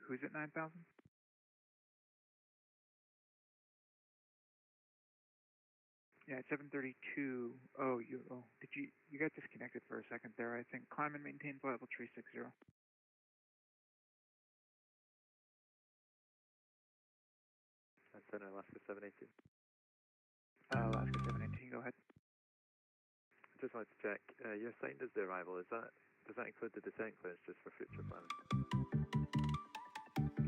Who's at 9,000? Yeah, it's 732. Oh, you got disconnected for a second there, I think. Climb and maintain level 360. Center, Alaska 782. Alaska 718, go ahead. I just wanted to check, you're assigned as the arrival, does that include the descent clearance just for future planning?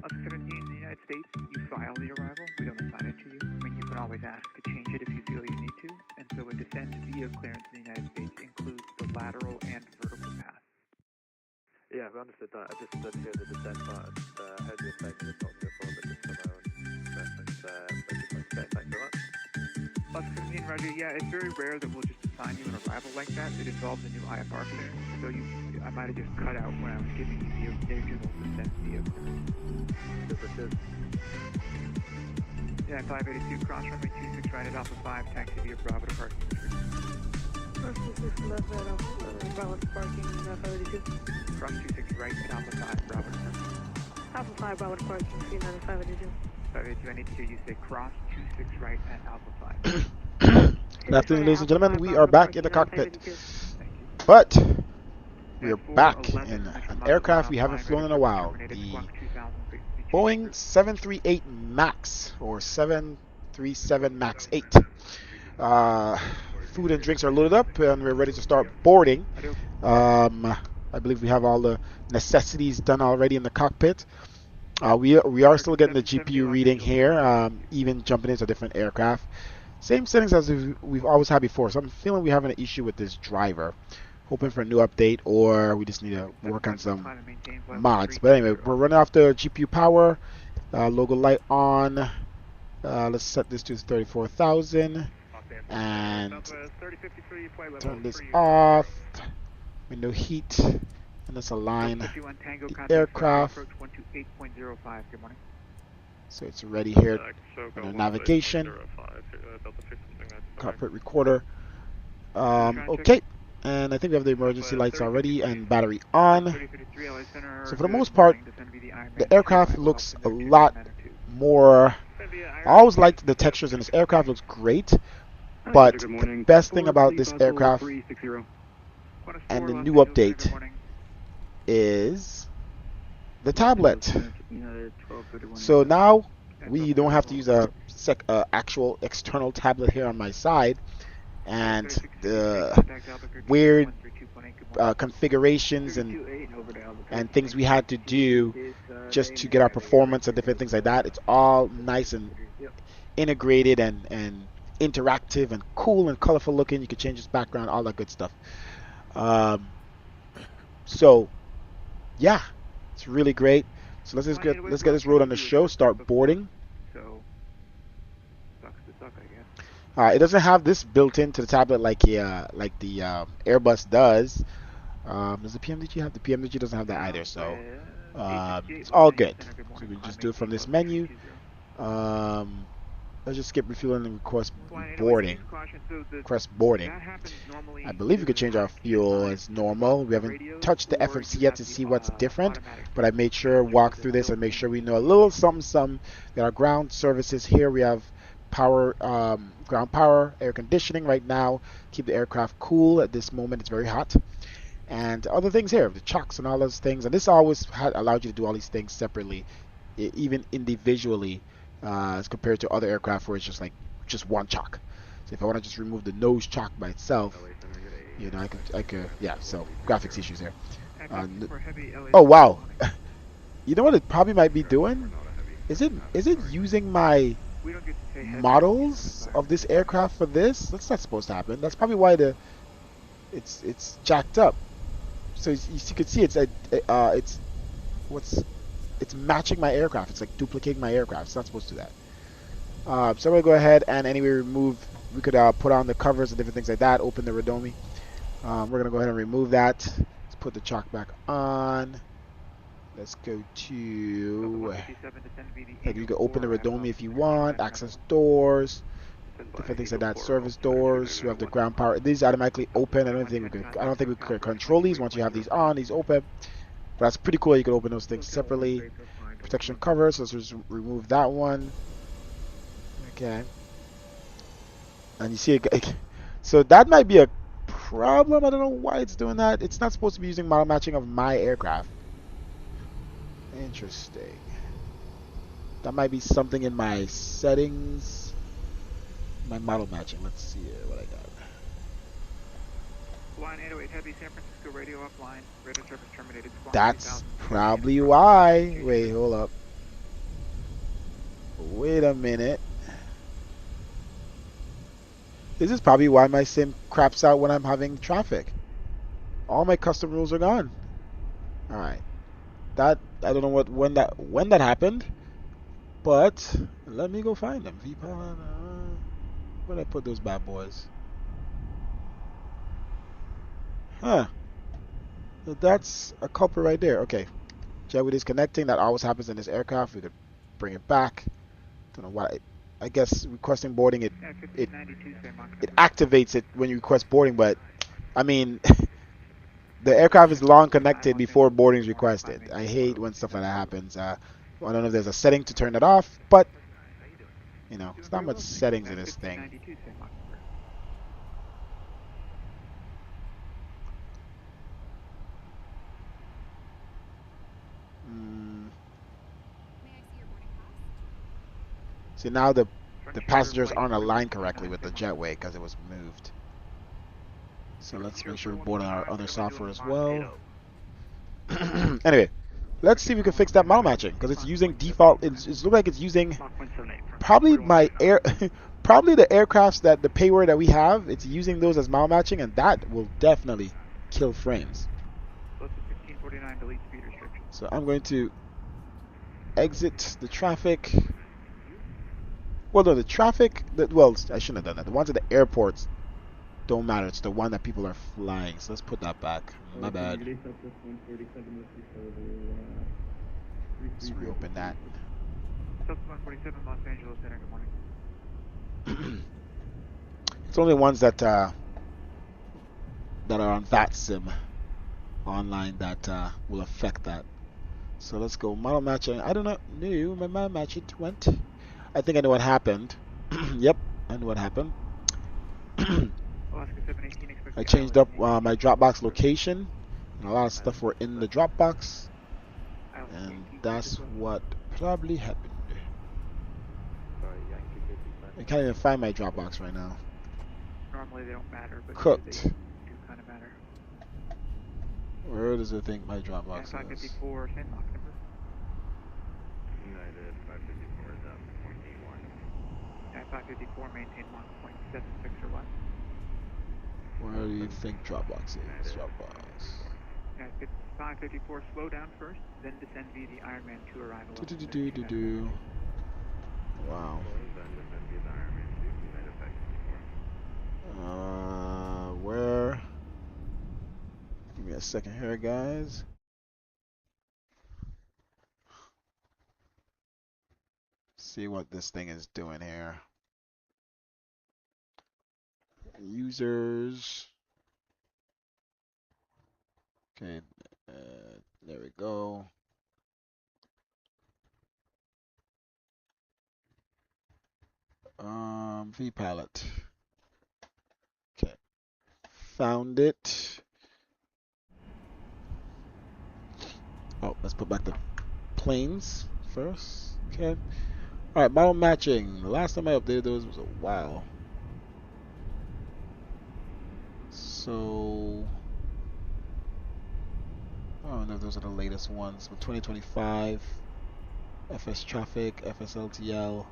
Alaska 17 in the United States, you file the arrival, we don't assign it to you. I mean, you can always ask to change it if you feel you need to, and so a descent via clearance in the United States includes the lateral and vertical path. Yeah, we understood that. I just didn't hear the descent part. How do you assign this not to before, but just for my own reference, I just want to check. Thanks so much. Alaska 17, Roger, yeah, it's very rare that we'll just assign you an arrival like that. It involves a new IFR clearance, so I might have just cut out when I was giving you the original descent via clearance. Yeah, 582, cross runway 26 right at Alpha 5, taxi via Bravo to parking. Cross 26 left at Bravo to parking, 582. Cross 26 right at Alpha 5, Bravo to parking. Alpha 5, Bravo to parking, 582. 582, I need to hear you say cross 26 right at Alpha 5. Good afternoon, ladies and gentlemen. We are back in the cockpit. But we are back in an aircraft we haven't flown in a while. The Boeing 738 MAX, or 737 MAX 8. Food and drinks are loaded up, and we're ready to start boarding. I believe we have all the necessities done already in the cockpit. We are still getting the GPU reading here, even jumping into different aircraft. Same settings as we've always had before, so I'm feeling we're having an issue with this driver. Hoping for a new update, or we just need to work on some mods. But anyway, we're running off the GPU power. Logo light on. Let's set this to 34,000. And turn this off. Window heat. And let's align the aircraft. So it's ready here. Navigation. Cockpit recorder. Okay. And I think we have the emergency lights already and battery on. So for the most part, the aircraft looks a lot more. I always liked the textures in this aircraft. Looks great. But the best thing about this aircraft and the new update is the tablet. So now we don't have to use a actual external tablet here on my side. And the weird configurations and things we had to do just to get our performance and different things like that. It's all nice and integrated and interactive and cool and colorful looking. You can change its background, all that good stuff. So yeah, it's really great. So let's get this road on the show. Start boarding. It doesn't have this built into the tablet like the AIRBUS does. Does the PMDG have? The PMDG doesn't have that either, so it's all good. So we just do it from this menu. Let's just skip refueling and request boarding. Request boarding. I believe we could change our fuel as normal. We haven't touched the FMC yet to see what's different, but I made sure walk through this and make sure we know a little something. That our ground services here we have. Power, ground power, air conditioning right now. Keep the aircraft cool at this moment. It's very hot. And other things here, the chocks and all those things. And this always allowed you to do all these things separately, even individually, as compared to other aircraft where it's just one chock. So if I want to just remove the nose chock by itself, you know, I could, yeah. So graphics issues here. Oh wow! You know what it probably might be doing? Is it using my models of this aircraft for this? That's not supposed to happen. That's probably why it's jacked up. So you can see it's matching my aircraft. It's like duplicating my aircraft. It's not supposed to do that. So I'm gonna go ahead and anyway remove. We could put on the covers and different things like that. Open the Radomi. We're gonna go ahead and remove that. Let's put the chock back on. Let's go to, like you can open the Radomi if you want, access doors, different things like that, service doors. We have the ground power. These automatically open. I don't think we could control these once you have these on. These open, but that's pretty cool. You can open those things separately. protection cover, so let's just remove that one. Okay. And you see it, so that might be a problem. I don't know why it's doing that. It's not supposed to be using model matching of my aircraft. Interesting. That might be something in my settings. My model matching. Let's see here what I got. Line 808 Heavy, San Francisco radio offline. Radio service terminated. That's probably why. Wait, hold up. Wait a minute. This is probably why my sim craps out when I'm having traffic. All my custom rules are gone. All right. That I don't know when that happened, but let me go find them. Where did I put those bad boys? Huh. So that's a culprit right there. Okay. Jetway disconnecting. That always happens in this aircraft. We could bring it back. Don't know why. I guess requesting boarding it activates it when you request boarding, but I mean the aircraft is long connected before boarding is requested. I hate when stuff like that happens. I don't know if there's a setting to turn it off, but you know, it's not much settings in this thing. See, now the passengers aren't aligned correctly with the jetway because it was moved. So let's make sure we board on our other software as well. Anyway, let's see if we can fix that model matching because it's using default. It looks like it's using probably probably the aircrafts that the payware that we have. It's using those as model matching, and that will definitely kill frames. So I'm going to exit the traffic. Well, no, the traffic. Well, I shouldn't have done that. The ones at the airports don't matter. It's the one that people are flying. So let's put that back. My bad. Let's reopen that. It's only ones that are on VATSIM online that will affect that. So let's go model matching. I don't know. No, my model matching went. I think I know what happened. Yep, I know what happened. I changed up my Dropbox location, and a lot of stuff were in the Dropbox, and that's what probably happened. I can't even find my Dropbox right now. Normally they don't matter, but Cooked. They do kind of matter. Where does it think my Dropbox is? 554, same Mach number. United 554 is up 0.81. At 554, maintain Mach 0.76 or less. Where do you think Dropbox is? Dropbox. At 554, slow down first, then descend via the Ironman 2 arrival. Wow. Where? Give me a second here, guys. See what this thing is doing here. Users. Okay, there we go. vPalette. Okay, found it. Oh, let's put back the planes first. Okay. All right, model matching. The last time I updated those was a while. So I don't know if those are the latest ones. But 2025, FS traffic, FSLTL,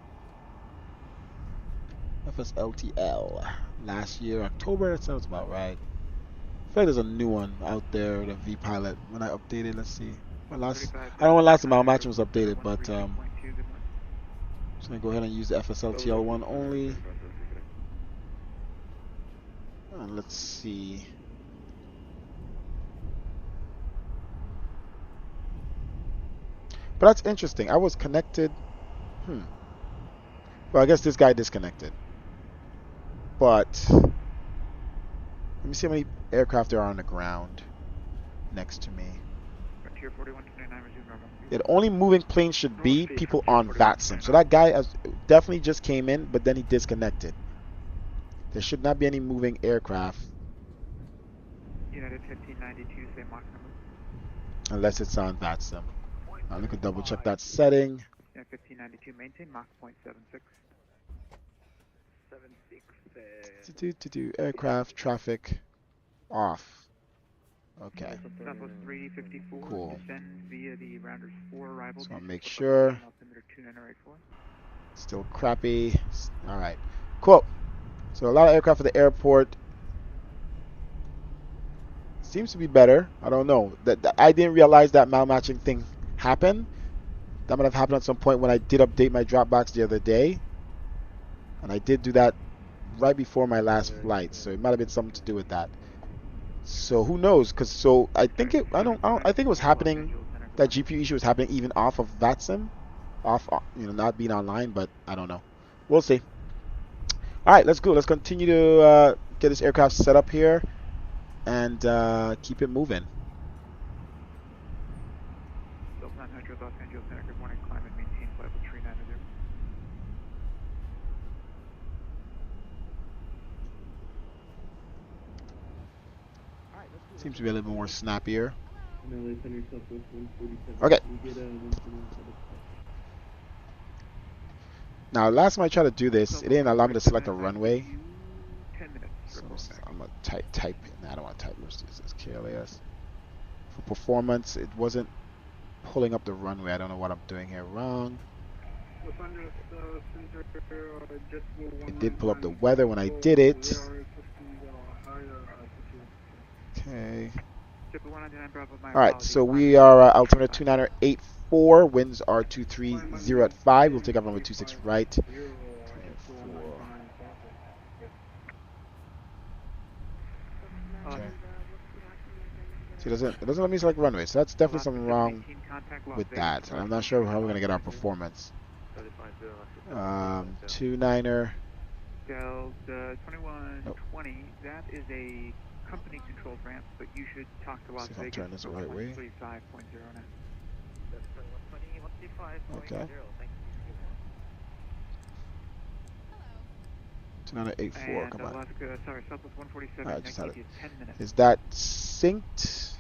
FSLTL. Last year, October. That sounds about right. I feel like there's a new one out there, the vPilot. When I updated, let's see. I don't know when last time model matching was updated, but just gonna go ahead and use the FSLTL one only. And let's see. But that's interesting. I was connected. Well, I guess this guy disconnected. But let me see how many aircraft there are on the ground next to me. Tier 4129, resume normal. The only moving plane should be people on VATSIM. So that guy definitely just came in, but then he disconnected. There should not be any moving aircraft. United 1592, same Mach number. Unless it's on VATSIM. Now look at double check that setting. United 1592, maintain Mach 0.76. 76. Aircraft traffic off. Okay. Southwest 354. Cool. Descend via the Rounders 4 arrival. So I'll make sure. Altimeter 2984. Still crappy. All right. Cool. So a lot of aircraft at the airport. Seems to be better. I don't know. I didn't realize that malmatching thing happened. That might have happened at some point when I did update my Dropbox the other day. And I did do that right before my last flight, so it might have been something to do with that. So who knows? I think it was happening. That GPU issue was happening even off of VATSIM, not being online. But I don't know. We'll see. All right, let's go. Let's continue to get this aircraft set up here and keep it moving. Delta 900, Los Angeles Center. Good morning. Climb and maintain flight level 390. Seems to be a little more snappier. Okay. Now, last time I tried to do this, it didn't allow me to select a runway. So I'm gonna type. Nah, I don't want to type. Let's use this KLAS. For performance, it wasn't pulling up the runway. I don't know what I'm doing here wrong. It did pull up the weather when I did it. Okay. Alright, so we are altimeter 2984. Winds are 230 at 5. We'll take off runway 26 right. Okay. See, it doesn't let me select runway, so that's definitely something wrong with that. I'm not sure how we're gonna get our performance. 29er. Delta 2120. That is a company controlled ramp, but you should talk to Las See if I'm Vegas. turning this the right way. 35.09. Okay. 2984. Come on. Alaska, sorry, Southwest 147. I just had it. 10 minutes. Is that synced?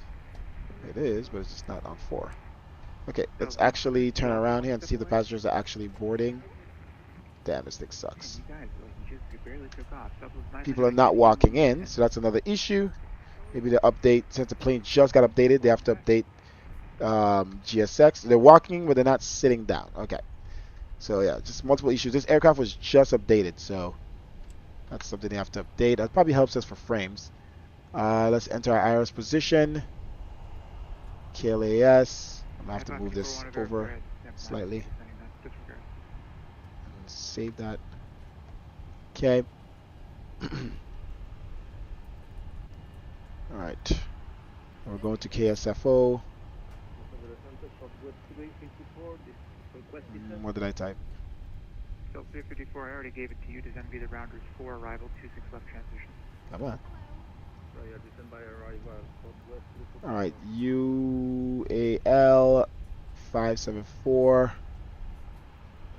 It is, but it's just not on 4. Okay, let's actually turn around here and see if the passengers are actually boarding. Damn, this thing sucks. People are not walking in, so that's another issue. Maybe the update, since the plane just got updated, they have to update GSX. They're walking, but they're not sitting down. Okay. So yeah, just multiple issues. This aircraft was just updated, so that's something they have to update. That probably helps us for frames. Let's enter our IRS position. KLAS. I'm gonna have to move this over slightly. And save that. Okay. Alright. We're going to KSFO. What did I type? So 354, I already gave it to you. Does NV the Rounders 4 arrival 26 left transition? Come on. Alright, UAL574.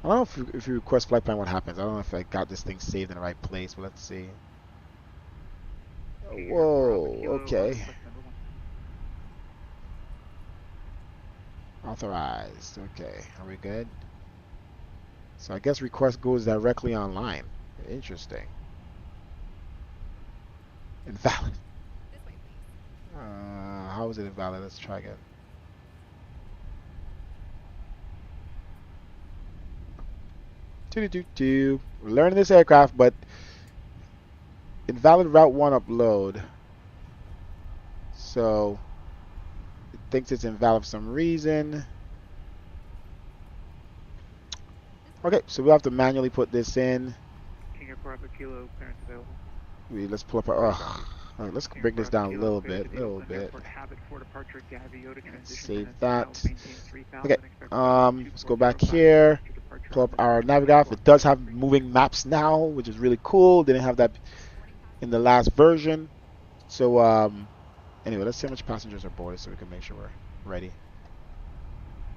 I don't know if you request flight plan what happens. I don't know if I got this thing saved in the right place, but let's see. Whoa, okay. Authorized. Okay, are we good? So I guess request goes directly online. Interesting. Invalid. How is it invalid? Let's try again. We're learning this aircraft, but invalid route 1 upload. So it thinks it's invalid for some reason. Okay, so we'll have to manually put this in. King Air Papa Kilo, clearance available. Let's pull up our. Alright, let's bring this down a little bit. Save that. Okay, let's go back here. Pull up our Navigaf. It does have moving maps now, which is really cool. Didn't have that in the last version. So anyway, let's see how much passengers are boarded so we can make sure we're ready.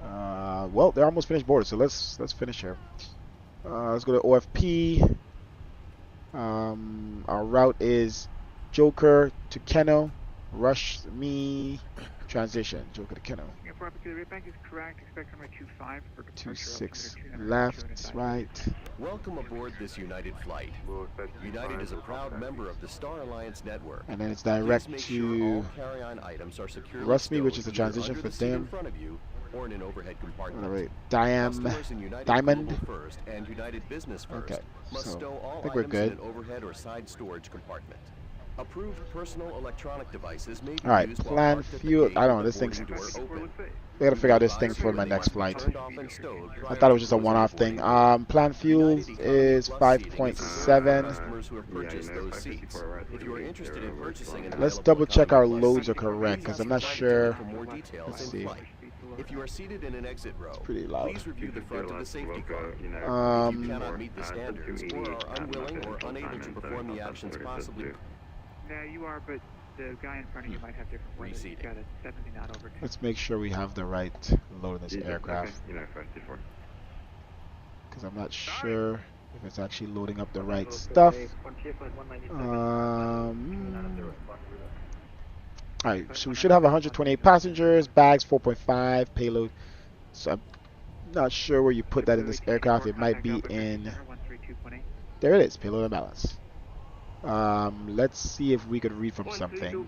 Well, they're almost finished boarded, so let's finish here. Let's go to OFP. Our route is Joker to Keno. Rush me. Transition. Joker to Keno. The rate bank is correct. Expect runway 25 for departure. 26 left, right. Welcome aboard this United flight. United is a proud member of the Star Alliance network. And then it's direct to Rusmy, which is the transition for them. Or in an overhead compartment. All right, Diamond. First and United Business First Okay, must so stow all I think we're items good. in an overhead or side storage compartment. Approved personal electronic devices may be All right, used while plan parked at the fuel. gate I don't know. with This the thing's. boarding door open. We gotta figure out this thing for my next flight. Turned off and stowed I prior thought it was to just a one-off closing thing. boarding. Plan fuel United Economy is Plus seating is reserved for 5.7. customers who have purchased those seats. If you are interested in purchasing an Let's available double check our Economy Plus loads are seat, correct, because I'm not please sure. for more details Let's in see. flight. If you are seated in an exit row, Pretty loud. please review the front of the safety card. If you cannot meet the standards or are unwilling or unable to perform the actions possibly. Yeah, you are, but the guy in front of you might have different weather. He's got a 70 knot overtake. Let's make sure we have the right load in this aircraft, because I'm not sure if it's actually loading up the right stuff. Alright, so we should have 128 passengers, bags 4.5, payload. So I'm not sure where you put that in this aircraft. It might be in. There it is, payload and balance. Let's see if we could read from something.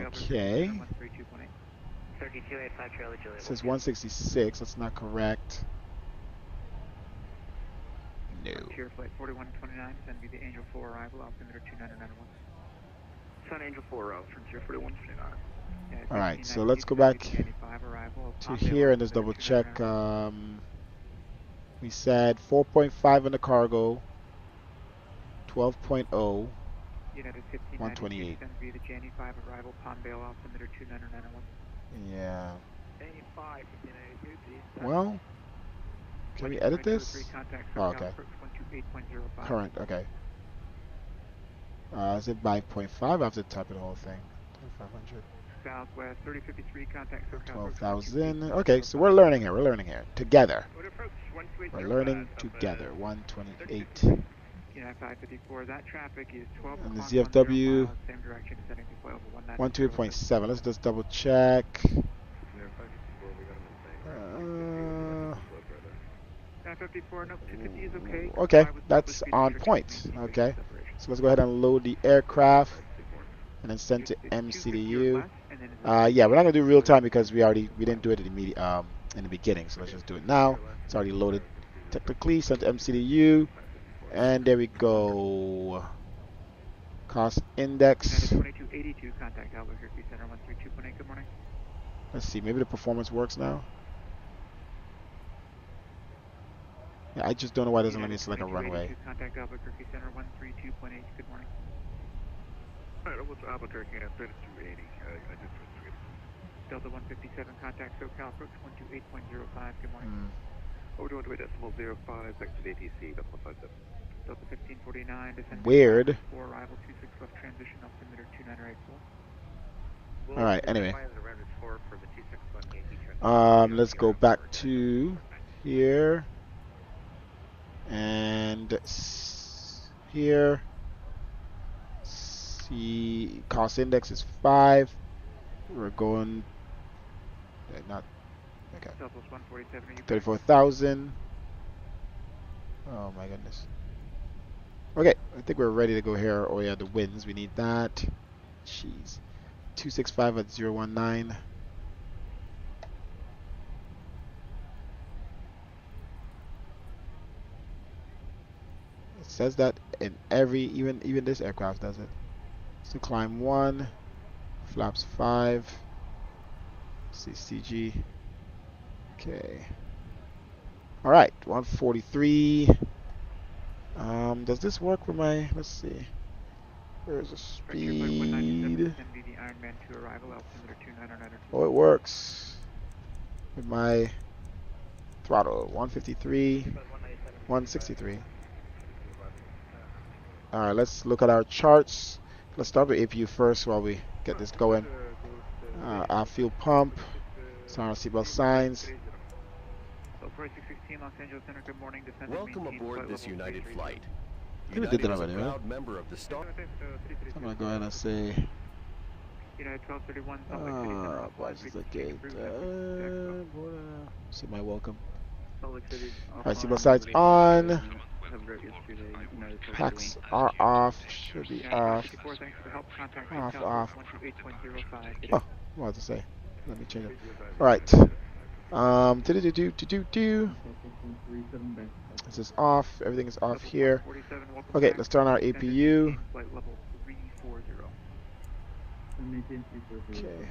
Okay. It says 166. That's not correct. No. Tier flight 4129, send me the Angel 4 arrival, altimeter 2991. Sun Angel 4 route from tier 4129. Alright, so let's go back to here and just double check. We said 4.5 on the cargo, 12.0, 128. Yeah. Well, can we edit this? Oh, okay. Current, okay. Is it by 0.5? I have to type in the whole thing. 2500. Southwest 3053, contact 12,000. Okay, so we're learning here. We're learning here together. We're learning together. 128. That traffic is 12 and the ZFW 128.7. Let's just double check. Okay, that's on point. Okay, so let's go ahead and load the aircraft and then send to MCDU. Yeah, we're not gonna do real time because we didn't do it in the beginning. So let's just do it now. It's already loaded. Technically, sent to MCDU, and there we go. Cost index. Let's see. Maybe the performance works now. Yeah, I just don't know why it doesn't let me select a runway. Contact Albuquerque Center 132.8. Good morning. Alright, what's Albuquerque at 3280? Delta 157, contact SoCal approach 128.05. Good morning. Over 228.05, exit ATC, Delta 57. Delta 1549, descend. Weird. 4 arrival 26 left transition, altimeter 2984. Alright, anyway. Let's go back to here. And here. See, cost index is 5. We're going. Not. Okay. 34,000. Oh my goodness. Okay, I think we're ready to go here. Oh yeah, the winds. We need that. Jeez. 265 at 019. It says that in every, even this aircraft does it. So climb 1, flaps 5, CCG. Okay. All right, 143. Does this work with my? Let's see. Where's the speed? Oh, it works with my throttle. 153, 163. All right, let's look at our charts. let's start with APU first while we get this going. Our fuel pump. Sound seatbelt signs. Welcome aboard this United flight. We did that United is a already, right? proud member of the Star. I'm gonna go ahead and say. United 1231, Salt Lake City Center offline. Budget locate. See my welcome. Salt Lake City Alright, seatbelt signs on. Packs are off. Should be off. Off. Oh, what to say? Let me change it. Alright. This is off. Everything is off here. Okay, let's turn on our APU. Okay.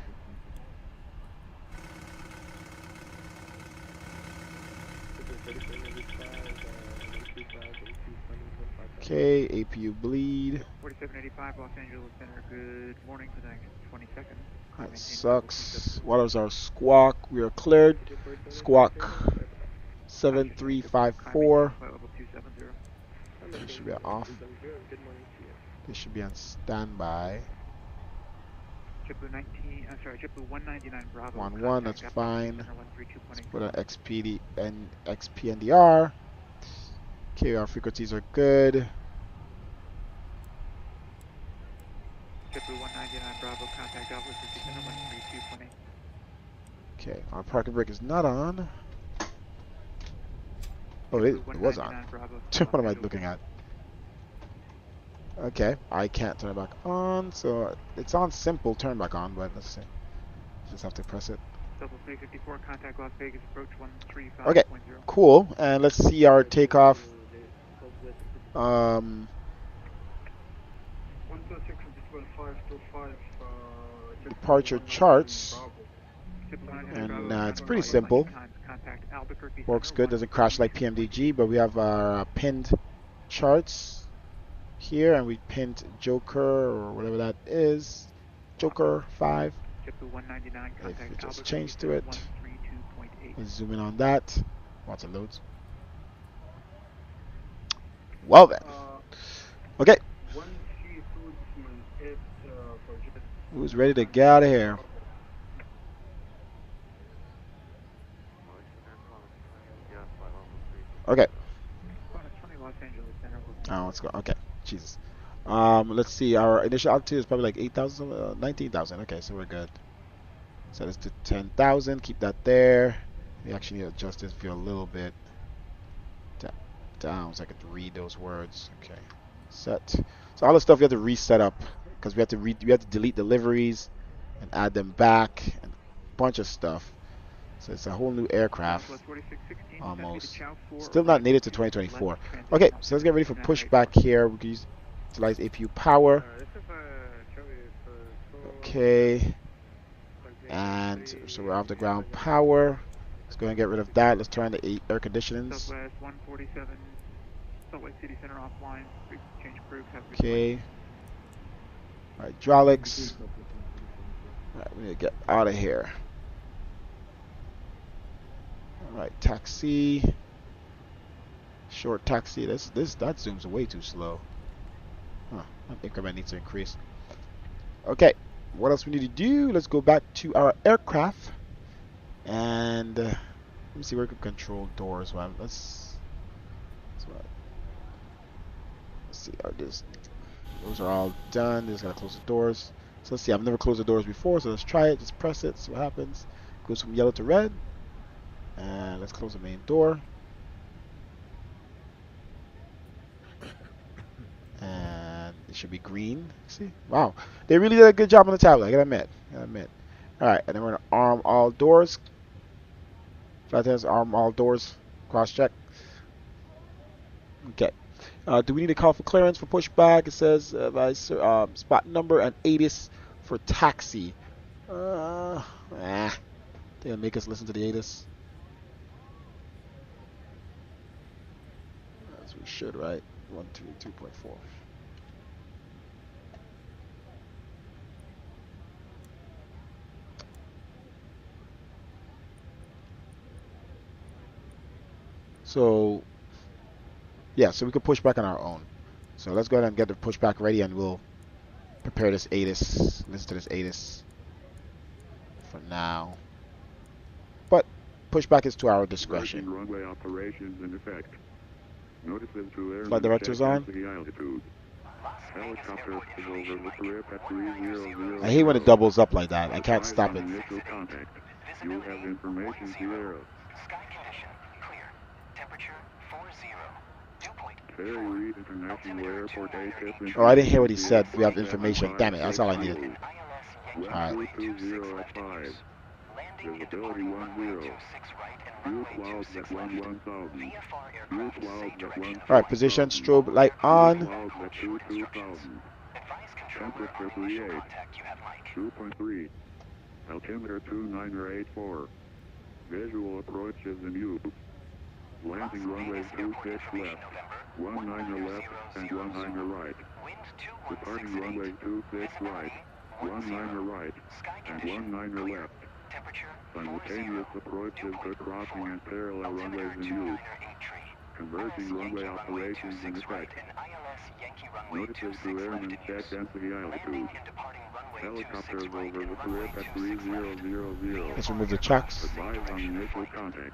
Okay, APU bleed. 4785 Los Angeles Center. Good morning for the next 20 seconds. That sucks. What is our squawk? We are cleared. Squawk 7354. This should be off. This should be on standby. JetBlue 199 Bravo. 1-1, that's fine. Let's put an XP and XPNDR. Okay, our frequencies are good. JetBlue 199 Bravo, contact Alpha 132.8. Okay, our parking brake is not on. Oh, it was on. What am I looking at? Okay, I can't turn it back on, so it's on simple turn back on, but let's see. Just have to press it. Contact Las Vegas approach 135.0. Okay, cool. And let's see our takeoff. Departure charts. And it's pretty simple. Works good, doesn't crash like PMDG, but we have our pinned charts here, and we pinned Joker or whatever that is. Joker 5. If we just change to it, let's zoom in on that. Once it loads. Well then. Okay. Who's ready to get out of here? Okay. Oh, let's go. Okay. Jesus. Let's see. Our initial altitude is probably like 8,000, 19,000. Okay, so we're good. Set this to 10,000. Keep that there. We actually need to adjust this for a little bit down so I could read those words. Okay. Set. So all the stuff we have to reset up because we have to delete deliveries and add them back and a bunch of stuff. So it's a whole new aircraft. Almost. Still not native to 2024. Okay, so let's get ready for pushback here. We can utilize APU power. Okay. And so we're off the ground power. Let's go and get rid of that. Let's turn the air conditionings. Okay. Hydraulics. Alright, we need to get out of here. Alright, taxi. Short taxi. That zooms way too slow. Huh, that increment needs to increase. Okay, what else we need to do? Let's go back to our aircraft. And let me see where we can control doors. Well, let's see. Those are all done. Just gotta close the doors. So let's see. I've never closed the doors before, so let's try it. Just press it. See what happens. Goes from yellow to red. And let's close the main door. And it should be green. See? Wow. They really did a good job on the tablet. I gotta admit. Alright, and then we're gonna arm all doors. Flight attendants, arm all doors. Cross check. Okay. Do we need to call for clearance for pushback? It says by spot number and ATIS for taxi. They're gonna make us listen to the ATIS. As we should, right? 122.4. So, yeah, so we could push back on our own. So let's go ahead and get the pushback ready, and we'll prepare this ATIS, listen to this ATIS for now. But pushback is to our discretion. Runway operations in effect. Notices to airmen. Flight director's on. Helicopter is over the trip at 300. I hate when it doubles up like that. I can't stop it. Initial contact. You have information, Sierra. Sky condition clear. Temperature 40. Dew point. Ferry Reid International Airport ATIS. Oh, I didn't hear what he said. We have information. Damn it, that's all I needed. Alright. 2005. Visibility 10. Fuel clouds at 11,000. Fuel clouds at 1,000. Alright, position, strobe light on. Clouds at 22,000. Temperature 38. 2.3. Altimeter 2984. Visual approach is in use. Landing runway 26 left. 19 left and 19 right. Departing runway 26 right. 19 right and 19 left. Simultaneous approaches to crossing and parallel runways in use. Converging runway operations in effect. Notices to airmen check density altitude. Helicopters over the trip at 3000. Let's remove the checks. Advise on initial contact.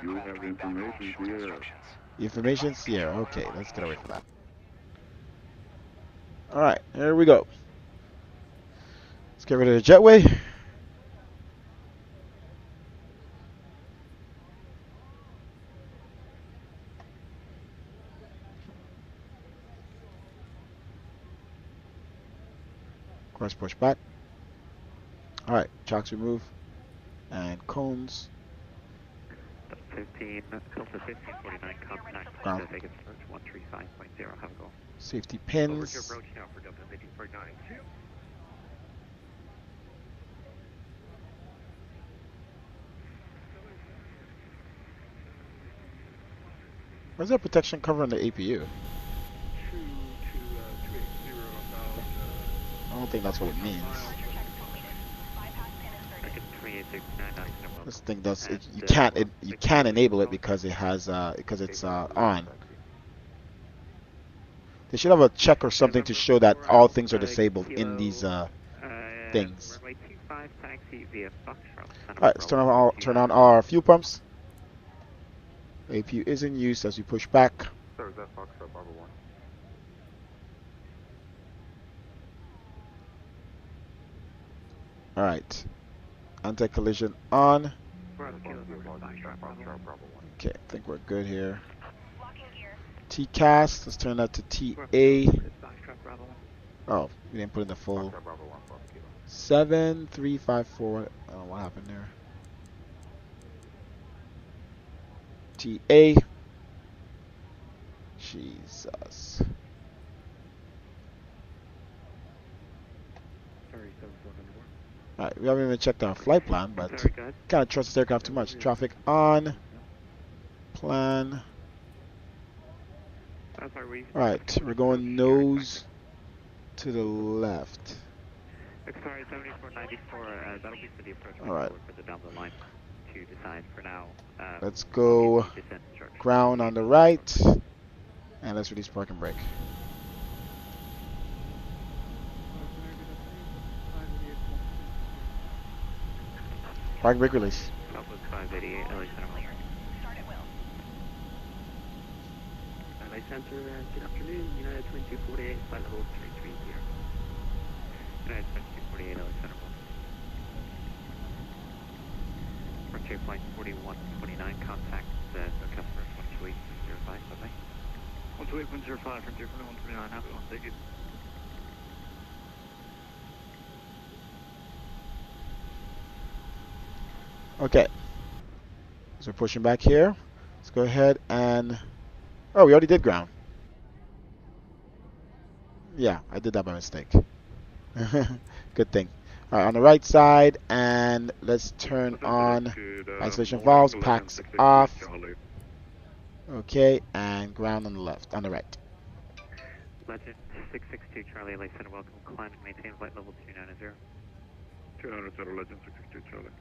You have information, Sierra. Information, Sierra. Okay, let's get away from that. Alright, here we go. Let's get rid of the jetway. Cross push back. Alright, chocks remove. And cones. 15, Delta 1549, contact Ground. Vegas approach 135.0, have a go. Safety Over to pins. approach now for Delta 1549. Where's that protection covering the APU? I don't think that's what it means. This thing does it, you can't enable it because it has because it's on. They should have a check or something to show that all things are disabled in these things. Alright, let's turn on all our fuel pumps. APU is in use as we push back. Sir, is that Foxtrot Bravo 1? Alright. Anti-collision on. Okay, I think we're good here. TCAS, let's turn that to TA. Oh, we didn't put in the full. 7354. I don't know what happened there. TA. Jesus. Alright, we haven't even checked our flight plan, but kind of trust this aircraft too much. Traffic on. Plan. Alright, we're going nose to the left. Sorry, 7494, that'll be for the approach. Alright. For the down the line to decide for now. Let's go ground on the right. And let's release park and brake. Park and brake release. Southwest 588, LA Center. LA Center, good afternoon. United 2248, flight level 330. United 2248, LA Center. Frontier flight 4129, contact the customer 128.05, bye-bye. 128.05, Frontier 4129, have a one, thank you. Okay. So we're pushing back here. Let's go ahead and... Oh, we already did ground. Yeah, I did that by mistake. Good thing. Alright, on the right side, and let's turn on isolation valves, packs off. Okay, and ground on the left, on the right. Legend 662 Charlie, LA Center, welcome. Climb and maintain flight level 290. 290, Legend 662 Charlie.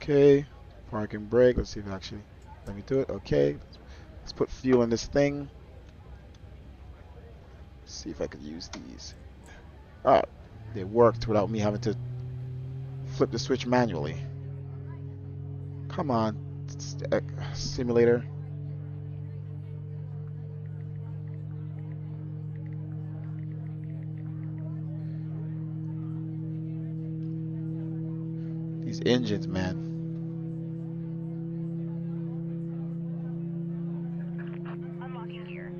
Okay, parking brake. Let's see if it actually let me do it. Okay, let's put fuel in this thing. See if I could use these. Alright, they worked without me having to flip the switch manually. Come on, simulator. These engines, man. Unlocking gear.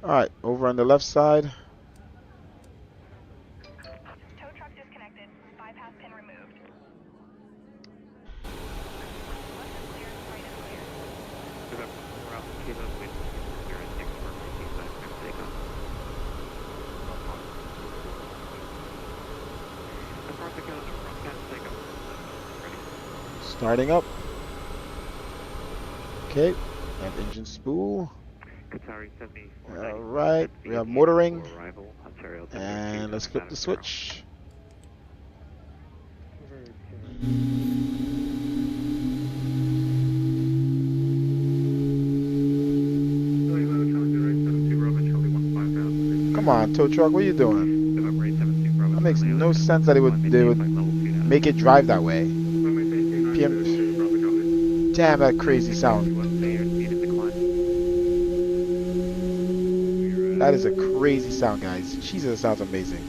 Alright, over on the left side. Tow truck disconnected. Bypass pin removed. Left is clear. Right is clear. We're out the kilo with 06 for received by takeoff. Apart the coast from Cat takeoff. Ready. Starting up. Okay, have engine spool. Qatari 74. Alright, we have motoring. And let's flip the switch. Come on, tow truck, what are you doing? That makes no sense that they would make it drive that way. Damn, that crazy sound. That is a crazy sound, guys. Jesus, it sounds amazing.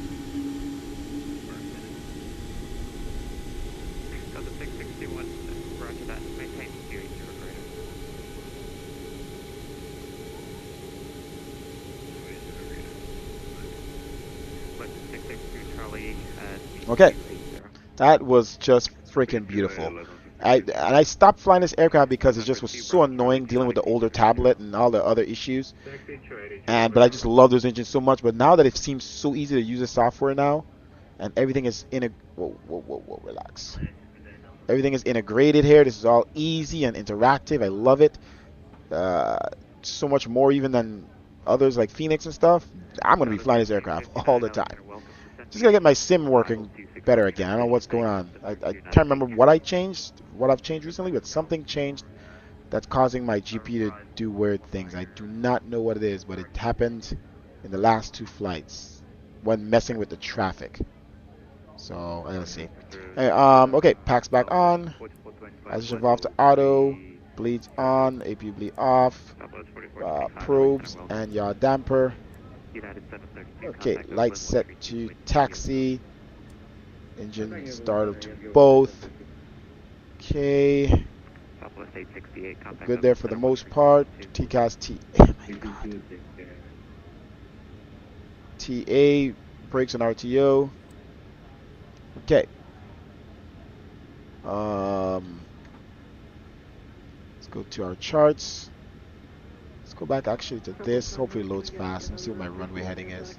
So the 661, roger that, maintain steering to operator. But 662 Charlie, Okay, that was just freaking beautiful. I stopped flying this aircraft because it just was so annoying dealing with the older tablet and all the other issues. But I just love those engines so much. But now that it seems so easy to use the software now, and everything is whoa, relax. Everything is integrated here. This is all easy and interactive. I love it. So much more even than others like Phoenix and stuff. I'm gonna be flying this aircraft all the time. Just gotta get my sim working better again. I don't know what's going on. I can't remember what I changed, what I've changed recently, but something changed that's causing my GP to do weird things. I do not know what it is, but it happened in the last 2 flights when messing with the traffic. So let's see. Hey, okay, packs back on. Isolation valve to auto. Bleeds on. APU bleed off. Probes and yaw damper. Okay, lights set to taxi. Engine started to both. Okay. Good there for the most part. TCAS T. Oh my god. TA. Brakes and RTO. Okay. Let's go to our charts. Let's go back actually to this. Hopefully it loads fast. Let's see what my runway heading is.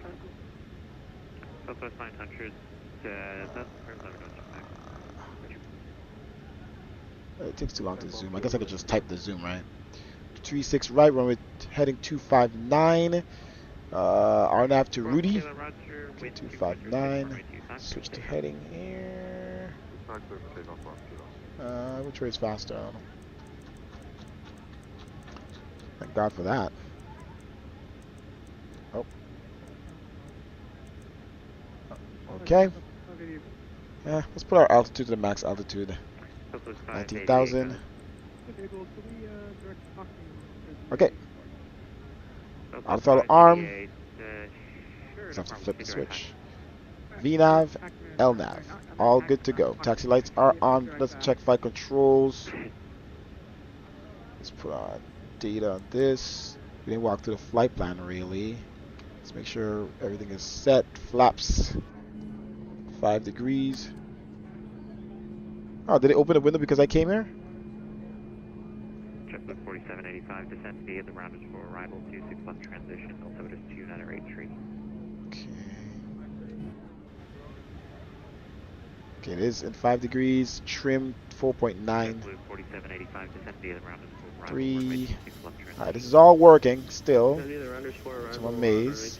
It takes too long to zoom. I guess I could just type the zoom, right? 36 right, runway heading 259. RNAV to Rudy. Okay, 259. Switch to heading here. Which way is faster? I don't know. Thank God for that. Oh. Okay. Yeah, let's put our altitude to the max altitude. 19,000. Okay. Auto throttle arm. Just have to flip the switch. VNAV, LNAV. All good to go. Taxi lights are on. Let's check flight controls. Let's put on data on this. We didn't walk through the flight plan really. Let's make sure everything is set. Flaps 5 degrees. Oh, did it open the window because I came here? Check the 4785 descent via the rounders for arrival 26 left transition. Also it is 2983. Okay, it is in 5 degrees. Trim 4.9. 3. Alright, this is all working still. So I'm amazed.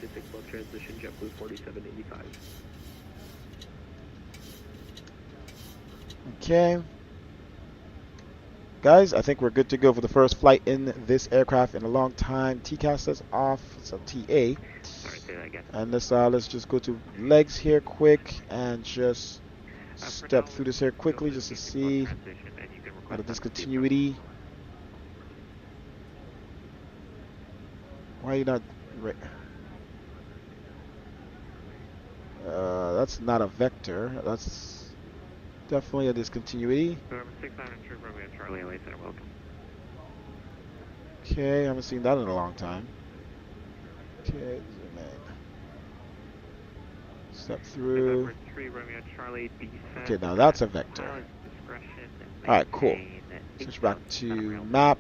Okay. Guys, I think we're good to go for the first flight in this aircraft in a long time. TCAS says off, so TA. And let's just go to legs here quick and just step through this here quickly just to see out of discontinuity. Why are you not that's not a vector. That's definitely a discontinuity. Okay, I haven't seen that in a long time. Okay, zoom in. Step through. Okay, now that's a vector. Alright, cool. Switch back to map.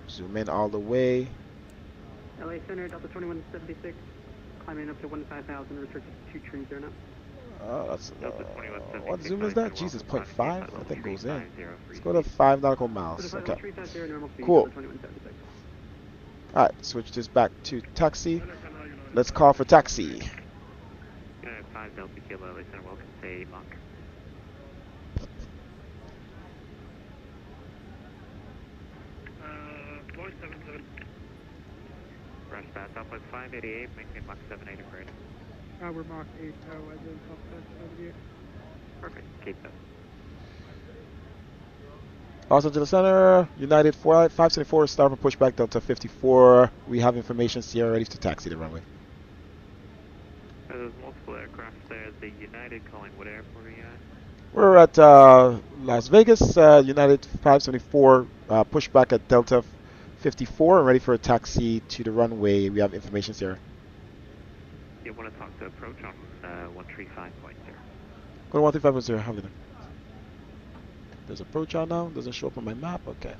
Zoom in all the way. LA Center, Delta 2176, climbing up to 15,000, restricted to 2 trees there now. That's what zoom is that? Jesus, 0.5? I think goes in. Let's go to 5 nautical miles. Okay. Cool. Alright, switch this back to taxi. Let's call for taxi. 5 Delta Kilo, LA Center, welcome to Mach. Boy 77. Rush pass, Southwest 588, maintain Mach 78 approach. We're Mach 8, I did Southwest 78. Perfect, keep that. Los Angeles Center, United 574, start for pushback Delta 54. We have information, Sierra ready to taxi the runway. There's multiple aircraft there. The United calling, what airport are you at? We're at Las Vegas, United 574, pushback at Delta 54. I'm ready for a taxi to the runway. We have information, Sierra. You want to talk to approach on 135.0. Go to 135.0, have it. There's approach on now, doesn't show up on my map, okay.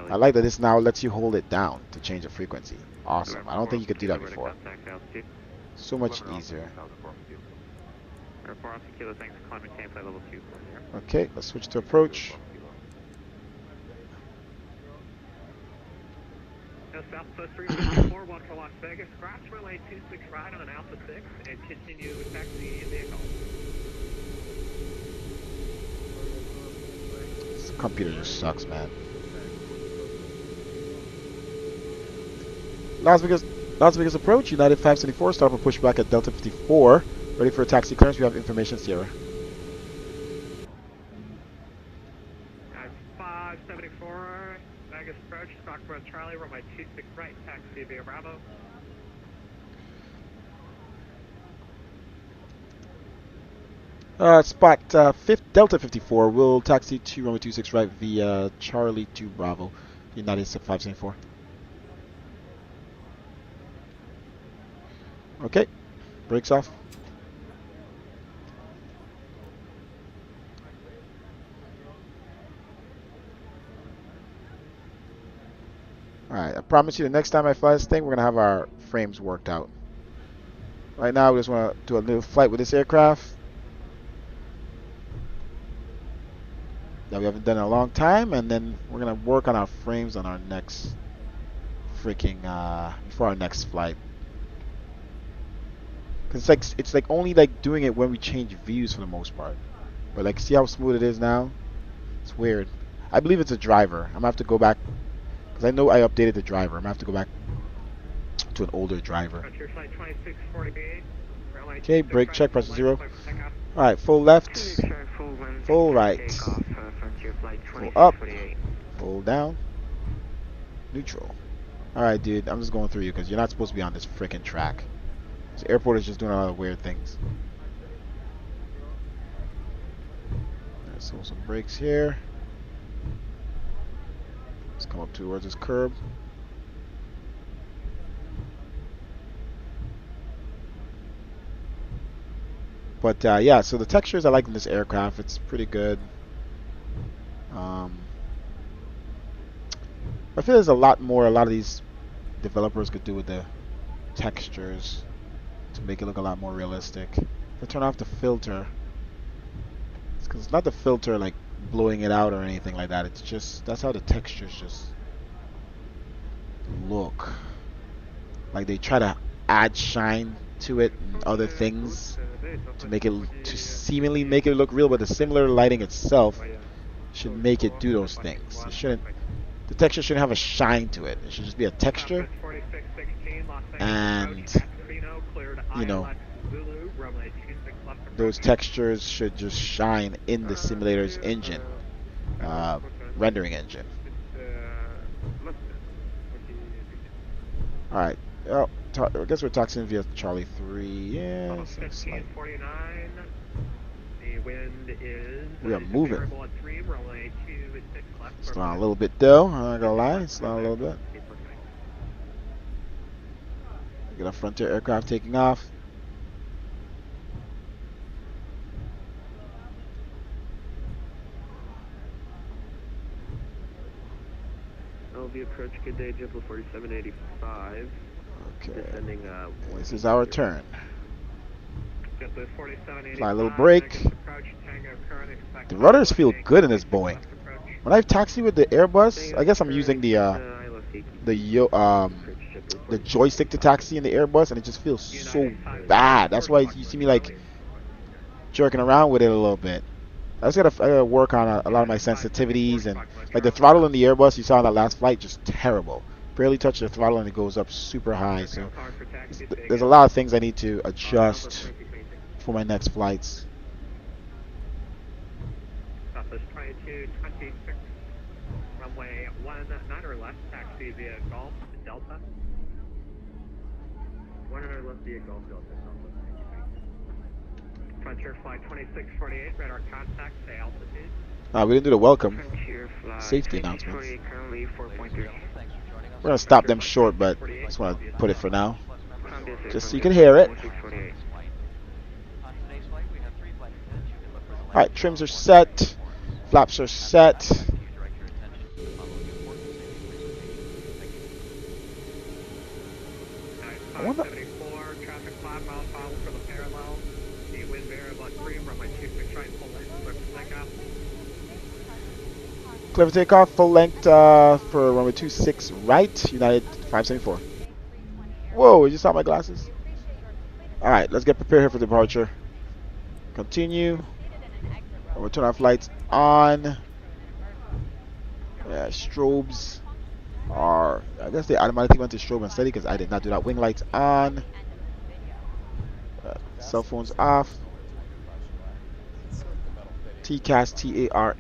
I like that this now lets you hold it down to change the frequency. Awesome. I don't think you could do that before. So much easier. Okay, let's switch to approach. Southwest 354, one for Las Vegas. Cross relay 26 right on Alpha 6 and continue taxi vehicle. This computer just sucks, man. Las Vegas approach, United 574, start for pushback at Delta 54. Ready for a taxi clearance, we have information, Sierra. 574, Vegas approach, Stockborough Charlie, runway 26 right, taxi via Bravo. Spot Delta 54, we'll taxi to runway 26 right via Charlie to Bravo, United 574. Okay, brakes off. Alright, I promise you the next time I fly this thing, we're going to have our frames worked out. Right now, we just want to do a little flight with this aircraft that we haven't done in a long time, and then we're going to work on our frames on our next freaking, before our next flight. Cause it's like only like doing it when we change views for the most part. But like, see how smooth it is now? It's weird. I believe it's a driver. I'm gonna have to go back because I know I updated the driver. I'm gonna have to go back to an older driver. Okay, brake check, press 0. All right, full left, full right, full up, full down, neutral. All right, dude, I'm just going through you because you're not supposed to be on this freaking track. This airport is just doing a lot of weird things. Alright, so some brakes here. Let's come up towards this curb. But yeah, so the textures I like in this aircraft, it's pretty good. I feel there's a lot of these developers could do with the textures to make it look a lot more realistic. If I turn off the filter, it's because it's not the filter like blowing it out or anything like that. It's just, that's how the textures just look. Like they try to add shine to it and other things to make it, to seemingly make it look real, but the similar lighting itself should make it do those things. It shouldn't, the texture shouldn't have a shine to it. It should just be a texture, and you know, those textures should just shine in the simulator's engine, rendering engine. Alright, oh, I guess we're taxiing via Charlie 3. Yeah, we are moving. Slow down a little bit though, I'm not gonna lie, slow down a little bit. Get a Frontier aircraft taking off. LV approach, good day, JetBlue 4785. Okay, Descending, this is our turn. Fly a little Fly brake. The rudders feel good in this Boeing. When I taxi with the Airbus, I guess I'm using the joystick to taxi in the Airbus, and it just feels so bad. That's why you see me like jerking around with it a little bit. I gotta work on a lot of my sensitivities, and like the throttle in the Airbus you saw on that last flight, just terrible. Barely touch the throttle and it goes up super high. So there's a lot of things I need to adjust for my next flights. Southwest 2226, runway 19 or left, taxi via Golf Delta. 19 left via Golf Delta. Frontier flight 2648, radar contact, say altitude. We didn't do the welcome Flight safety announcements. currently 4.3. We're gonna stop them short, but I just want to put it for now, just so you can hear it. Alright, trims are set, flaps are set. I wonder, Traffic 5 miles follow for the parallel. The wind variable at 3, runway 26 right, full length, clear for takeoff. clear for takeoff, full length for runway 26 right, United 574. Whoa, you just saw my glasses? Alright, let's get prepared here for departure. Continue. We'll turn our flights on. Yeah, strobes are, I guess they automatically went to strobe and steady because I did not do that. Wing lights on. Cell phones off. TCAS TARA.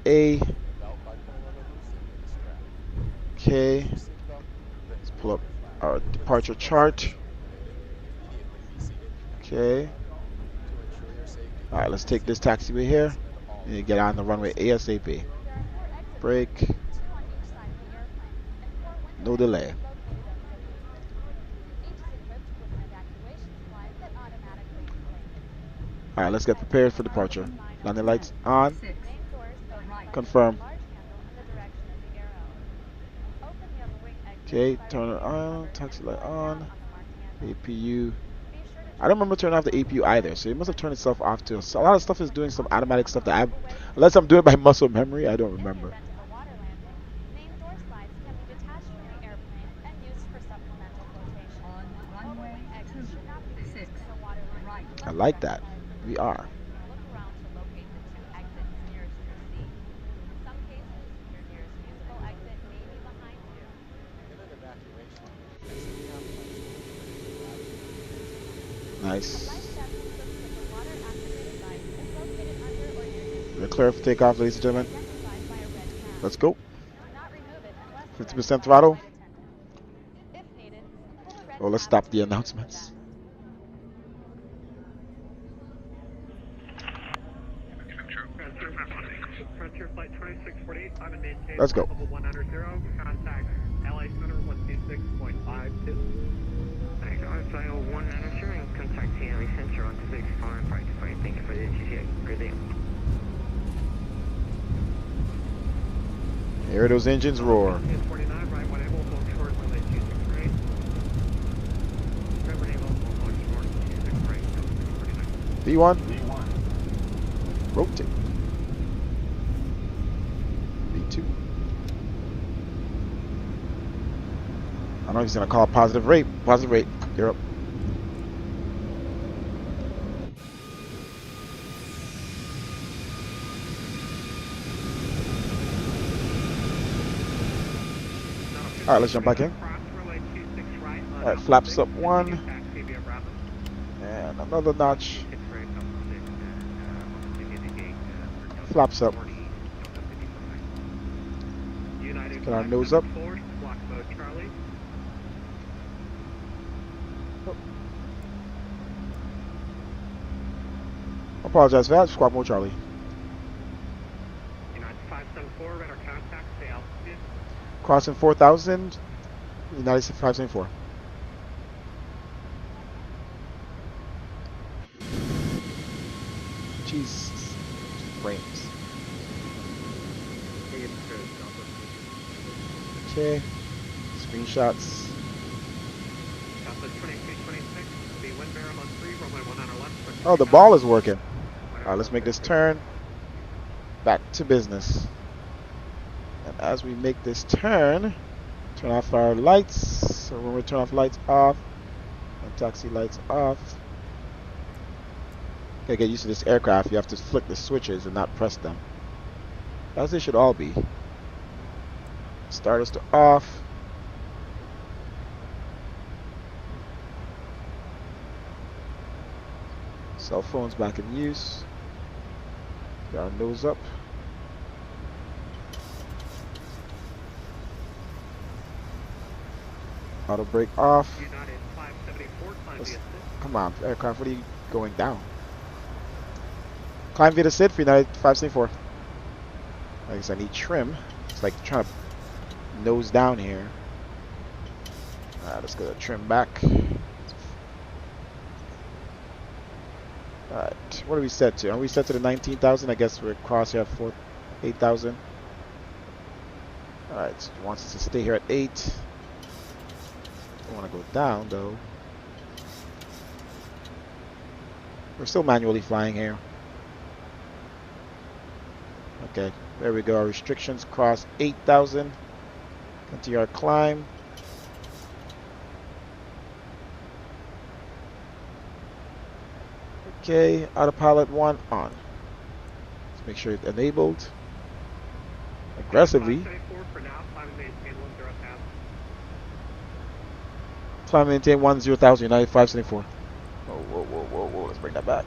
Okay. Let's pull up our departure chart. Okay. Alright, let's take this taxiway here and get on the runway ASAP. Brake. No delay. Alright, let's get prepared for departure. Landing lights on. Confirm. Okay, turn it on. Taxi light on. APU. I don't remember turning off the APU either, so it must have turned itself off too. So a lot of stuff is doing some automatic stuff that unless I'm doing it by muscle memory, I don't remember. I like that. We are. Nice. We're clear for takeoff, ladies and gentlemen. Let's go. 50% throttle. Oh, let's stop the announcements. Frontier flight 2648, I'm in maintain. Let's go. Level 190, contact LA Center 126.52. 1 assuring contact TLE sensor on 26 foreign flight. Thank you for the GCA. Good day. Hear those engines roar. 49, right, one able, hold short, relay 26 right. Right, one able, hold short, 26 right, 49. V1. Rotate. V2. I don't know if he's going to call positive rate. Positive rate. You're up. Alright, let's jump back in. Alright, flaps up 1. And another notch. Flaps up. Get our nose up. Apologize for that. Squawk mode Charlie. United 574, radar contact, stay altitude. Crossing 4,000. United 574. Jesus. Frames. Okay. Screenshots. Oh, the ball is working. Alright, let's make this turn. Back to business. And as we make this turn, turn off our lights. So when we turn off lights off, and taxi lights off. Gotta get used to this aircraft. You have to flick the switches and not press them. As they should all be. Starters to off. Cell phones back in use. Got our nose up. Auto brake off. Come on, aircraft, what are you going down? Climb via the SID for United 574. I guess I need trim. It's like trying to nose down here. Alright, let's go to trim back. Alright, what are we set to? Are we set to the 19,000? I guess we're across here at 8,000. Alright, so it wants us to stay here at 8. Don't want to go down though. We're still manually flying here. Okay, there we go. Our restrictions cross 8,000. Continue our climb. Okay, autopilot 1 on. Let's make sure it's enabled. Aggressively. Climb maintain 10,000, United 574. Whoa, whoa, whoa, whoa, whoa, let's bring that back.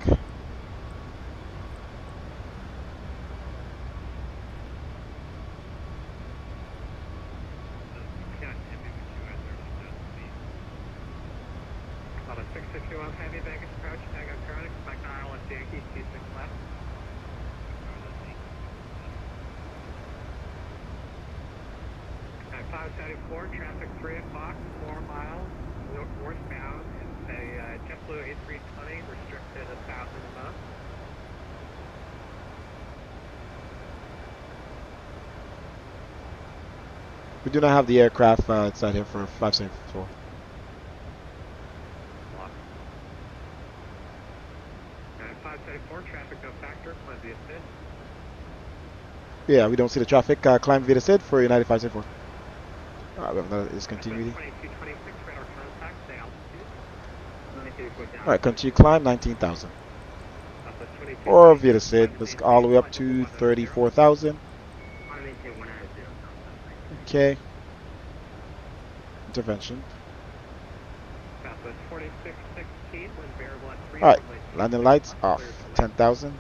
Traffic 3 o'clock, 4 miles, northbound, it's a JetBlue A320, restricted 1,000 above. We do not have the aircraft inside here for 574. And 574, traffic no factor, climb via SID. Yeah, we don't see the traffic. Climb via the SID for United 574. Alright, we have another discontinuity. Alright, continue climb 19,000. Or via the SID, let's go all the way up to 34,000. Okay. Intervention. Alright, landing lights off. 10,000.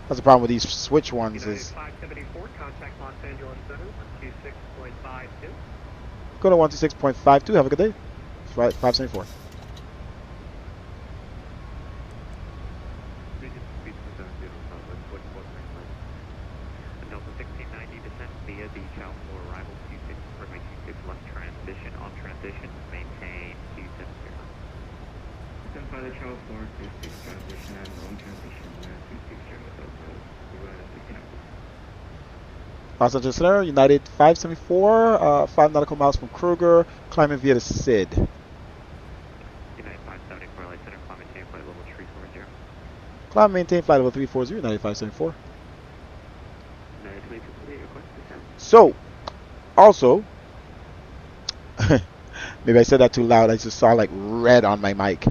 That's the problem with these switch ones is 574, contact Los Angeles Center, 126.52. Go to 126.52. Have a good day. 574. Delta 1690 descent via the South Floor arrival 26 for my 26 Pilot Charles 426 transition and wrong transition 260 Los Angeles Center, United 574, 5 nautical miles from Kruger, climbing via the SID. United 574, Light Center, climb maintain flight level 340. Climb maintain flight level 340, United 574. United 2248, request descent. So, also, maybe I said that too loud. I just saw like red on my mic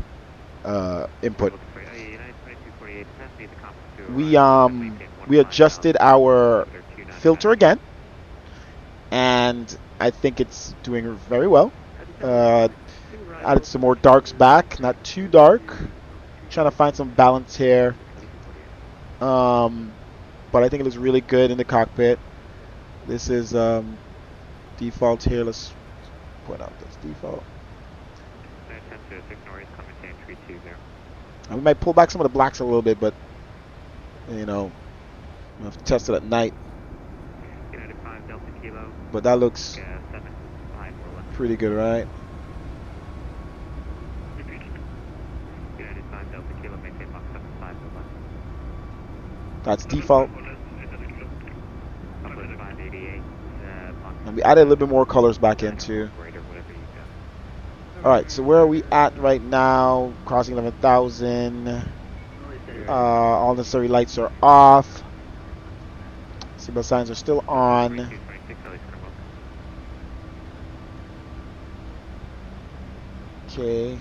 input. We adjusted our filter again, and I think it's doing very well. Added some more darks back, not too dark. Trying to find some balance here, but I think it looks really good in the cockpit. This is default here. Let's point out this default. And we might pull back some of the blacks a little bit, but you know, we'll have to test it at night. But that looks pretty good, right? That's default. And we added a little bit more colors back into. Alright, so where are we at right now? Crossing 11,000. All necessary lights are off. Seatbelt signs are still on. Okay.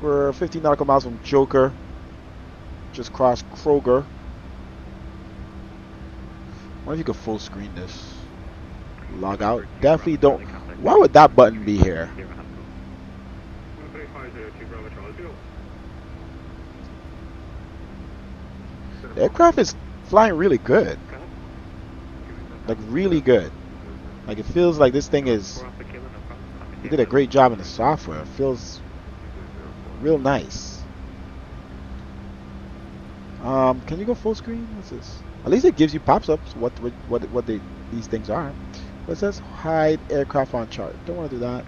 We're 15 nautical miles from Joker. Just crossed Kroger. I wonder if you could full screen this. Log out. Definitely don't. Why would that button be here? The aircraft is flying really good. Like really good. Like it feels like this thing is. They did a great job in the software. It feels real nice. Can you go full screen? What's this? At least it gives you pops-ups what these things are. It says hide aircraft on chart. Don't want to do that.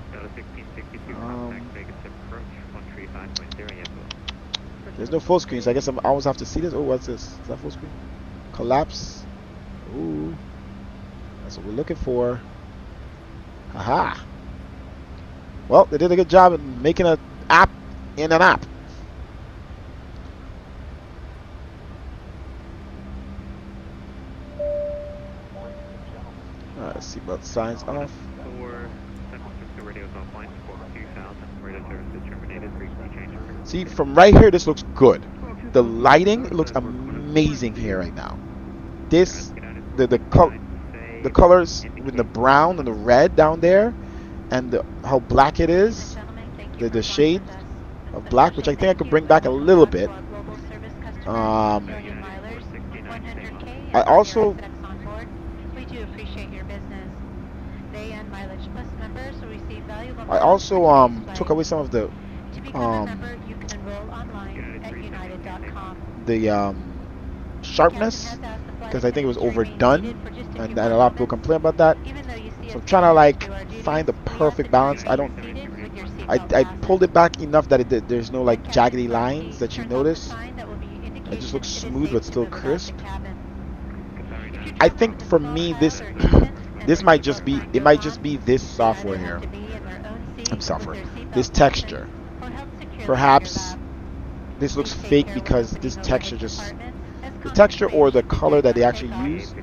There's no full screen, so I guess I always have to see this. Oh, what's this? Is that full screen? Collapse. Ooh, that's what we're looking for. Haha. Well, they did a good job in making an app in an app. Seatbelt signs off. See, from right here, this looks good. The lighting looks amazing here right now. This, the colors with the brown and the red down there, and how black it is, the shade of black, which I think I could bring back a little bit. I also took away some of the sharpness because I think it was overdone, and a lot of people complain about that. So I'm trying to like find the perfect balance. I pulled it back enough that there's no like jaggedy lines that you notice. It just looks smooth but still crisp. I think for me this might just be this software here. This texture. Perhaps this looks fake because this texture just the texture or the color that they actually use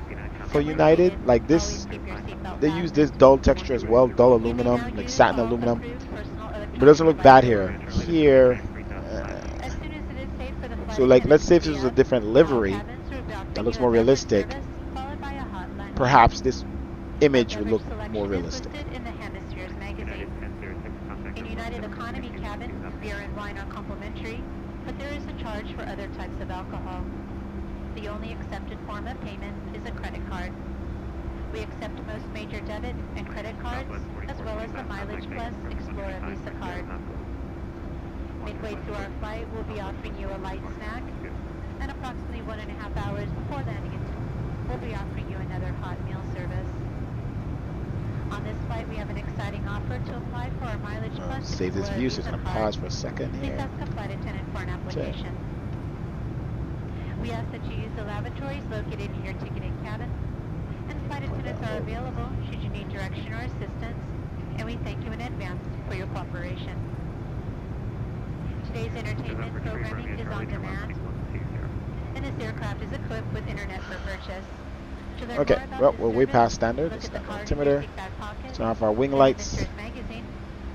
for United, like this, they use this dull texture as well, dull aluminum, like satin aluminum, but it doesn't look bad here. So like, let's say if this was a different livery that looks more realistic, perhaps this image would look more realistic. In United Economy cabin, beer and wine are complimentary, but there is a charge for other types of alcohol. The only accepted form of payment is a credit card. We accept most major debit and credit cards, as well as the Mileage Plus Explorer Visa card. Midway through our flight, we'll be offering you a light snack, and approximately 1.5 hours before landing, we'll be offering you another hot meal service. On this flight, we have an exciting offer to apply for our Mileage Plus Save this view, so it's going to pause for a second Please here. ask a flight attendant for an application. We ask that you use the lavatories located in your ticketed cabin, and flight attendants are available should you need direction or assistance, and we thank you in advance for your cooperation. Today's entertainment programming is on demand, and this aircraft is equipped with internet for purchase. To learn Okay, more about well, this we're way service, past standard. look It's at the not card in altimeter. your seat back pocket, Turn off our wing and lights. Adventures magazine,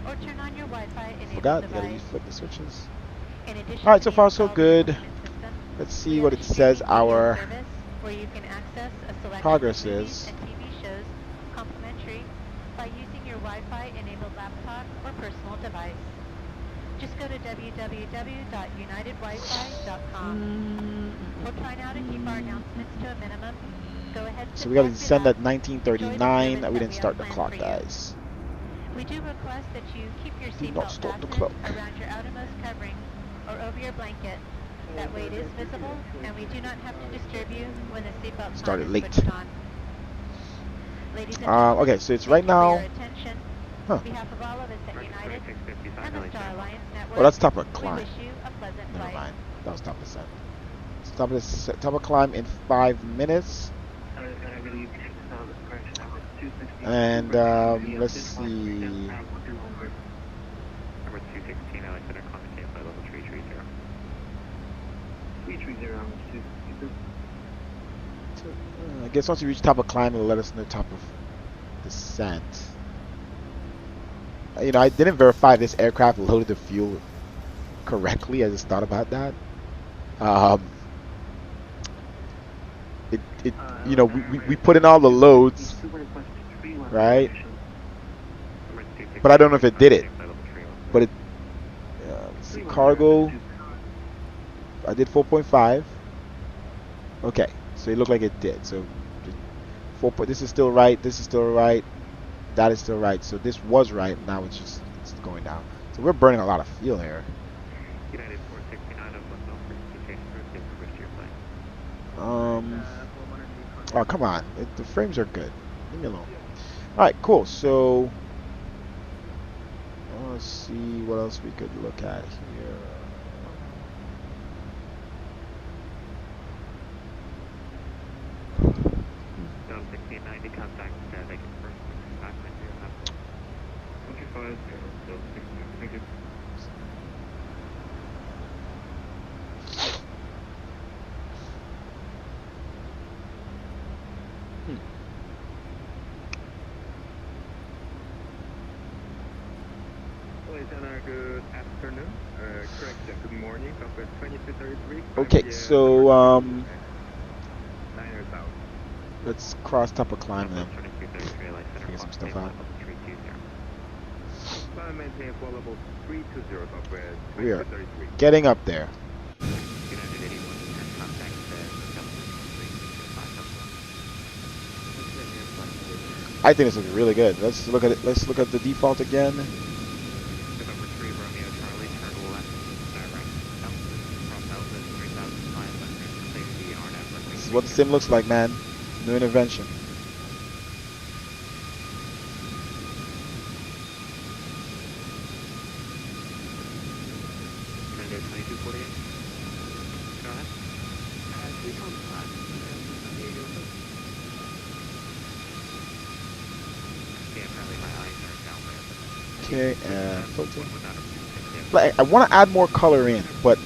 or turn on your Wi-Fi enabled Forgot, you device. gotta flip the switches. In addition Alright, to so the far so installed good. infotainment system, Let's we see have what a it says streaming video our service where you can access a selection progress of movies is. and TV shows complimentary by using your Wi-Fi enabled laptop or personal device. Just go to www.unitedwifi.com. We'll try now to keep our announcements to a minimum. Go ahead. So we gotta sit back, descend at relax. 1939. Enjoy We the didn't service start the that we have clock, planned for you. guys. We do request that you keep your Do not seatbelt start the fastened clock. around your outermost covering or over your blanket. That way it is visible, and we do not have to disturb you when the seatbelt sign Started is late. switched on. Ladies and gentlemen, Okay, so it's thank right you for now. your attention. Huh. On behalf of all of us at United and the Star Alliance Network, Oh, that's top of we climb. wish you a pleasant Never flight. mind. That was top of descent. So top of climb in 5 minutes. And let's see. Number 216, Alexander, contact flight level 330. 330, I guess once you reach top of climb, it'll let us know top of descent. You know, I didn't verify this aircraft loaded the fuel correctly. I just thought about that. You know, we put in all the loads, right? But I don't know if it did it. But it, let's see, cargo. I did 4.5. Okay, so it looked like it did. So, this is still right. This is still right. That is still right. So this was right. Now it's just going down. So we're burning a lot of fuel here. United 469 of Oh, come on. The frames are good. Leave me alone. Alright, cool. So, let's see what else we could look at here. Down 1690, contact vacant first. 25, thank you. Good afternoon. Correct. Good morning. Compass 2233. Okay, so let's cross top of climb then. Figure some stuff out. We are getting up there. I think this looks really good. Let's look at it. Let's look at the default again. This is what the sim looks like, man. New intervention. Okay, filter. Like, I want to add more color in, but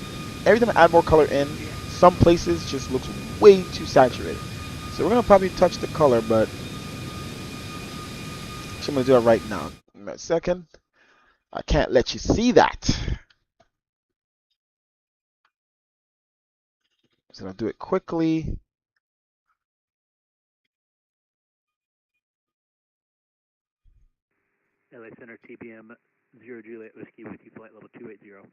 every time I add more color in, some places just looks way too saturated. So we're gonna probably touch the color, but actually I'm gonna do it right now. In a second. I can't let you see that. So I'll do it quickly. LA Center TBM 0 Juliet Whiskey with you, flight level 280.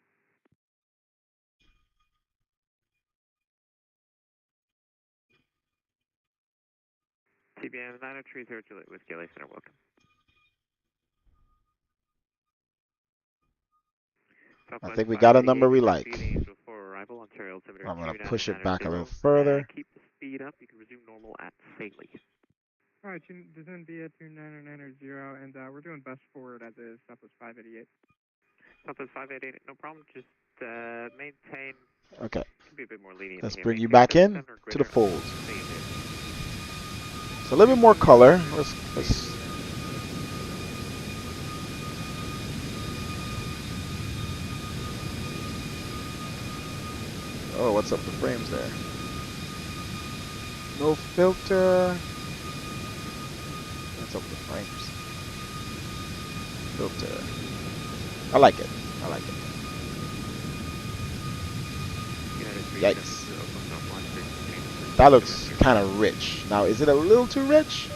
TBM 9030 Juliet Whiskey, LA Center, welcome. I think we got a number we like. I'm going to push it back a little further. Keep the speed up. You can resume normal at Saley. Alright, this is Nvidia 29990, and we're doing best forward as is, Southwest 588. Southwest 588, no problem, just maintain. Okay. Be a bit more lenient. Let's bring you back in to the fold. It's a little bit more color. Let's oh, what's up with the frames there? No filter. What's up with the frames? Filter. I like it. I like it. Yikes. That looks kind of rich. Now, is it a little too rich?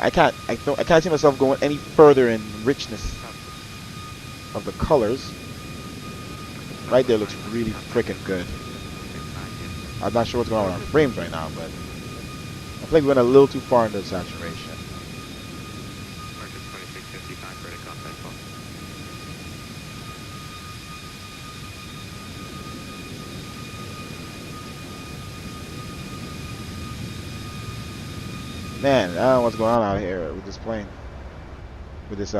I can't see myself going any further in richness of the colors. Right there looks really freaking good. I'm not sure what's going on with our frames right now, but I think we went a little too far into saturation. Man, I don't know what's going on out here with this plane. With this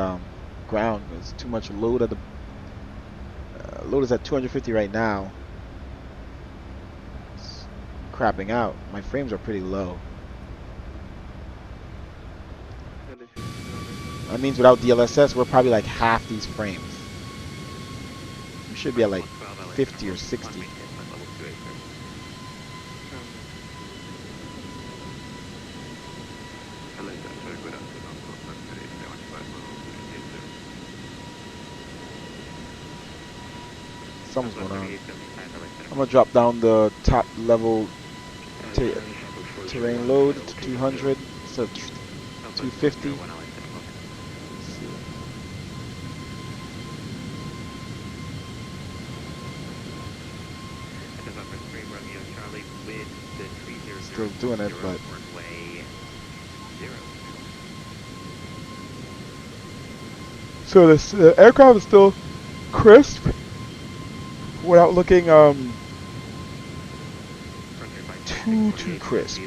ground. There's too much load at the load is at 250 right now. It's crapping out. My frames are pretty low. That means without DLSS, we're probably like half these frames. We should be at like 50 or 60. Something's going on. I'm gonna drop down the top level terrain load to 200 instead of 250. Let's see. Still doing it, but so this aircraft is still crisp. Without looking too crisp.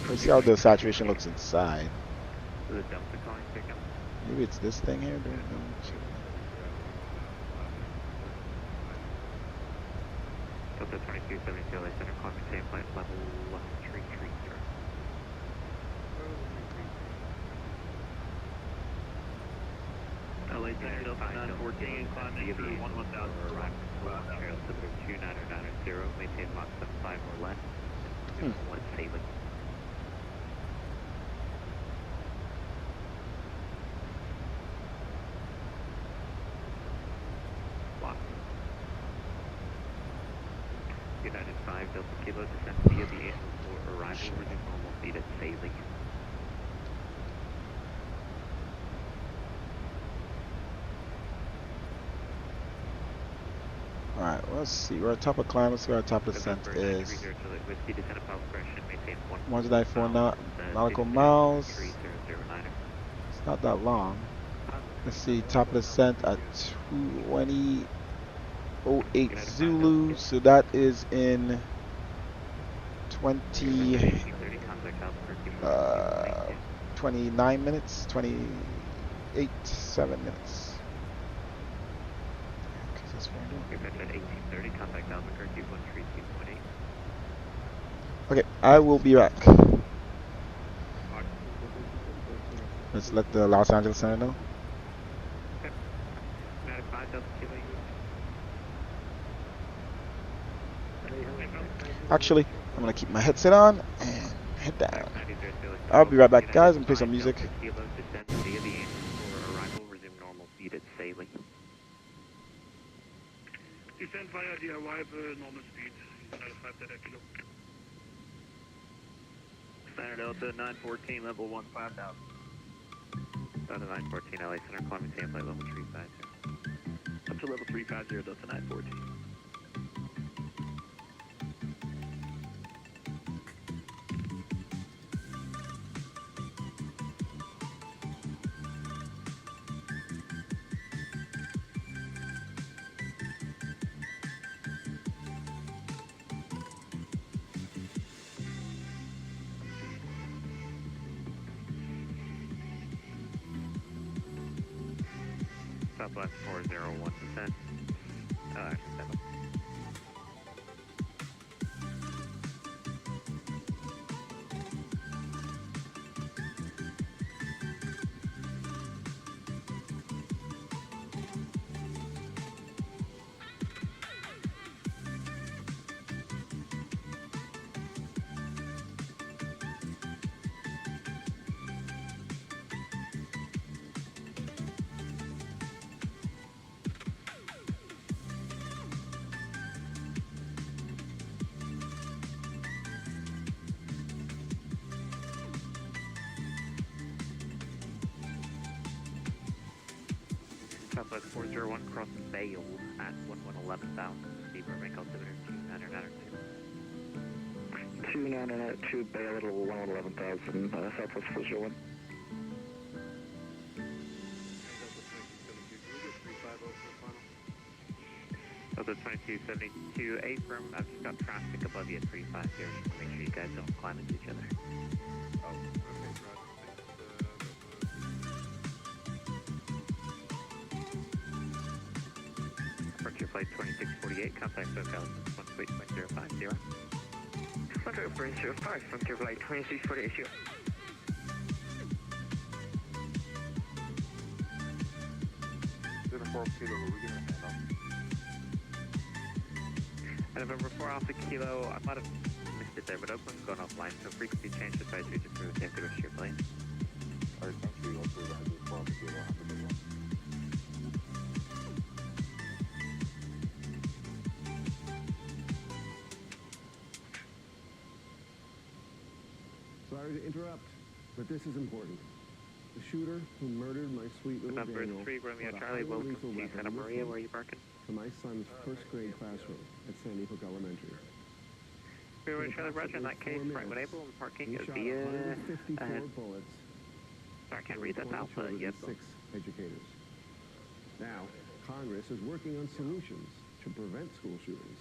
Let's see how the saturation looks inside. Maybe it's this thing here. Delta 2270 LA Center, climate same flight level 330. LA Center, Delta 914, climate through 11000. Trail Center 29990, maintain Mach 75 or less. Let's save it. United 5 Delta Kilo descent via the Angel for arrival, resume normal speed at sailing. Alright, let's see. We're at top of climb. Let's see where our top of descent is. 194 nautical miles. It's not that long. Let's see. Top of descent at 2:08 Zulu. So that is in 29 minutes. 28, 7 minutes. Okay, I will be back. Let's let the Los Angeles Center know. Actually, I'm gonna keep my headset on and head down. I'll be right back, guys, and play some music. Descend via the arrival normal speed, 5 kilo. Center Delta 914, level 15,000. Delta 914, LA Center, climbing same flight level 350. Up to level 350, Delta 914. Southwest 401 descent. Actually, 7. Southwest 401, cross Vale at 11,000. Speed remain altimeter 2992. 2992, Bay, little 11,000, Southwest 401. Delta 2272, affirm. I've just got traffic above you at 350. Just make sure you guys don't climb into each other. Oh, okay, Frontier Flight 2648, contact SoCal 128.050. 1.05, Frontier Flight 2648, issue. November 4 Kilo, what are we gonna hand off? November 4 Alpha Kilo, I might have missed it there, but Oakland's going offline, so frequency change advisory just for the safety of your plane. Alright, thank you. Also, that is 4 Alpha Kilo, have a good one. Sorry to interrupt, but this is important. The shooter who murdered my sweet little Number Daniel 3 Romeo brought a Charlie, highly welcome lethal to weapon Santa with Maria, him where are you parking? to my son's first grade classroom at Sandy Hook Elementary. Romeo Charlie, Roger, in that case, right when able, parking He shot via... 154 bullets. Sorry, I can't read that killing 20 Alpha children yet. and 6 educators. Now, Congress is working on solutions to prevent school shootings.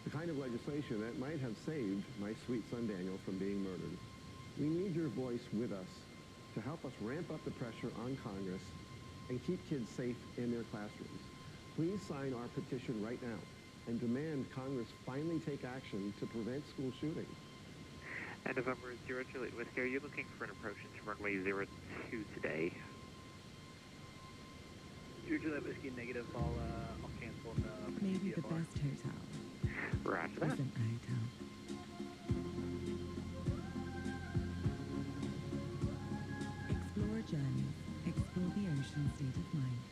The kind of legislation that might have saved my sweet son Daniel from being murdered. We need your voice with us to help us ramp up the pressure on Congress and keep kids safe in their classrooms. Please sign our petition right now and demand Congress finally take action to prevent school shootings. And November 0 Juliet Whiskey, are you looking for an approach into runway 02 today? 0 Juliet Whiskey negative, I'll cancel the Maybe the best hotel Roger that. isn't a hotel. Explore journeys. Explore the ocean state of mind.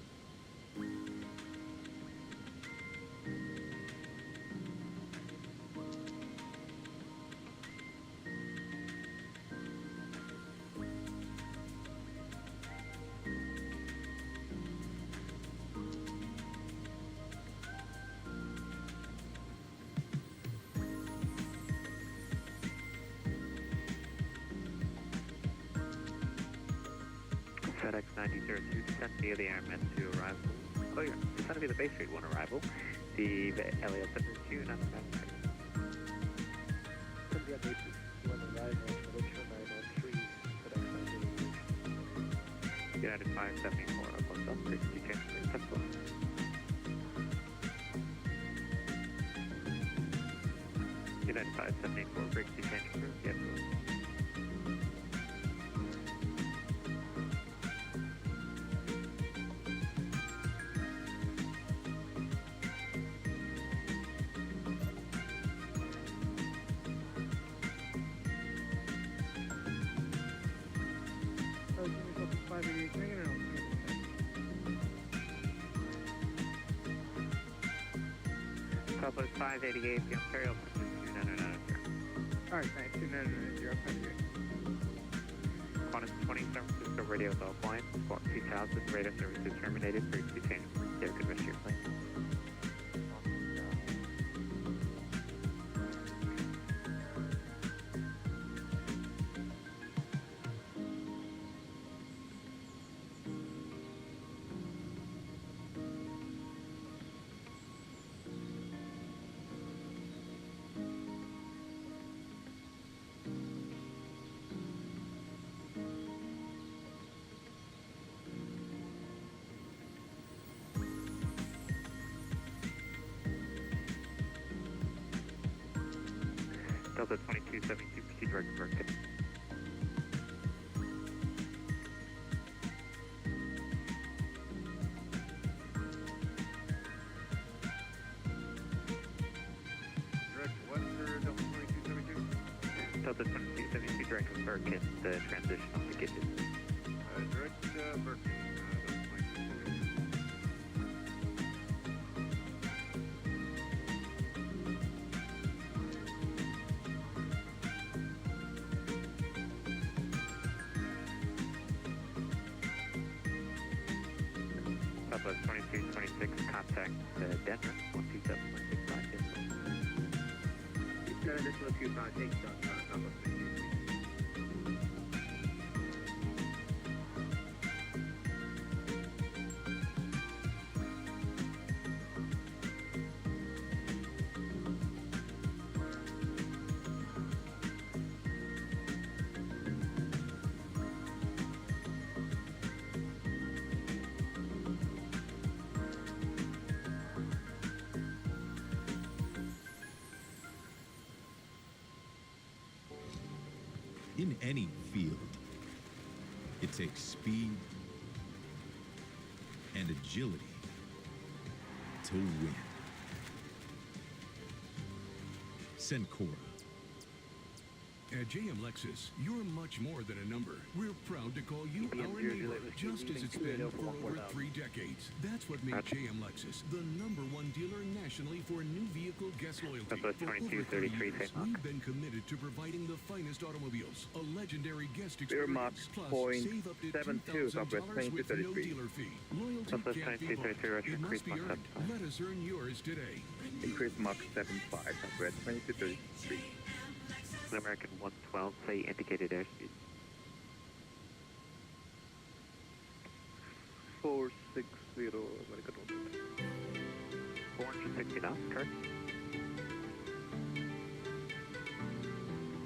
FedEx 9002, descent via the Airman 2 arrival. Oh, yeah, descent via the Bay Street 1 arrival. The ALIASING 2, not the Bay Street. Send the Bay Street 1 arrival, Roger 903, FedEx 9002. United 574, Oakland, South, frequency change for acceptable. United 574, frequency change for acceptable. Southwest 588, the Ontario 2990. Alright, thanks. 2990, Qantas 20, San Francisco radio is offline. Squawk 2000, radar services terminated. Frequency change. Have a good rest of your flight. Delta 2272, proceed direct to Burkett. Delta 2272, direct to Burkett, the transition up to Gidget. Direct to Burkett. Southwest 2226, contact Denver, 127.65. Additional 258, Southwest 2226. In any field, it takes speed and agility to win. Sencora. At JM Lexus, you're much more than a number. We're proud to call you our neighbor, just as it's been for over 3 decades. That's what made JM Lexus the #1 dealer nationally for new vehicle guest loyalty. For over 30 years, we've been committed to providing the finest automobiles, a legendary guest experience, plus save up to $2,000 with no dealer fee. Loyalty can't be bought. It must be earned. Let us earn yours today. Increase Mach 75, Southwest 2233. American 112, say indicated airspeed. 460, American 112. 460 knots, correct?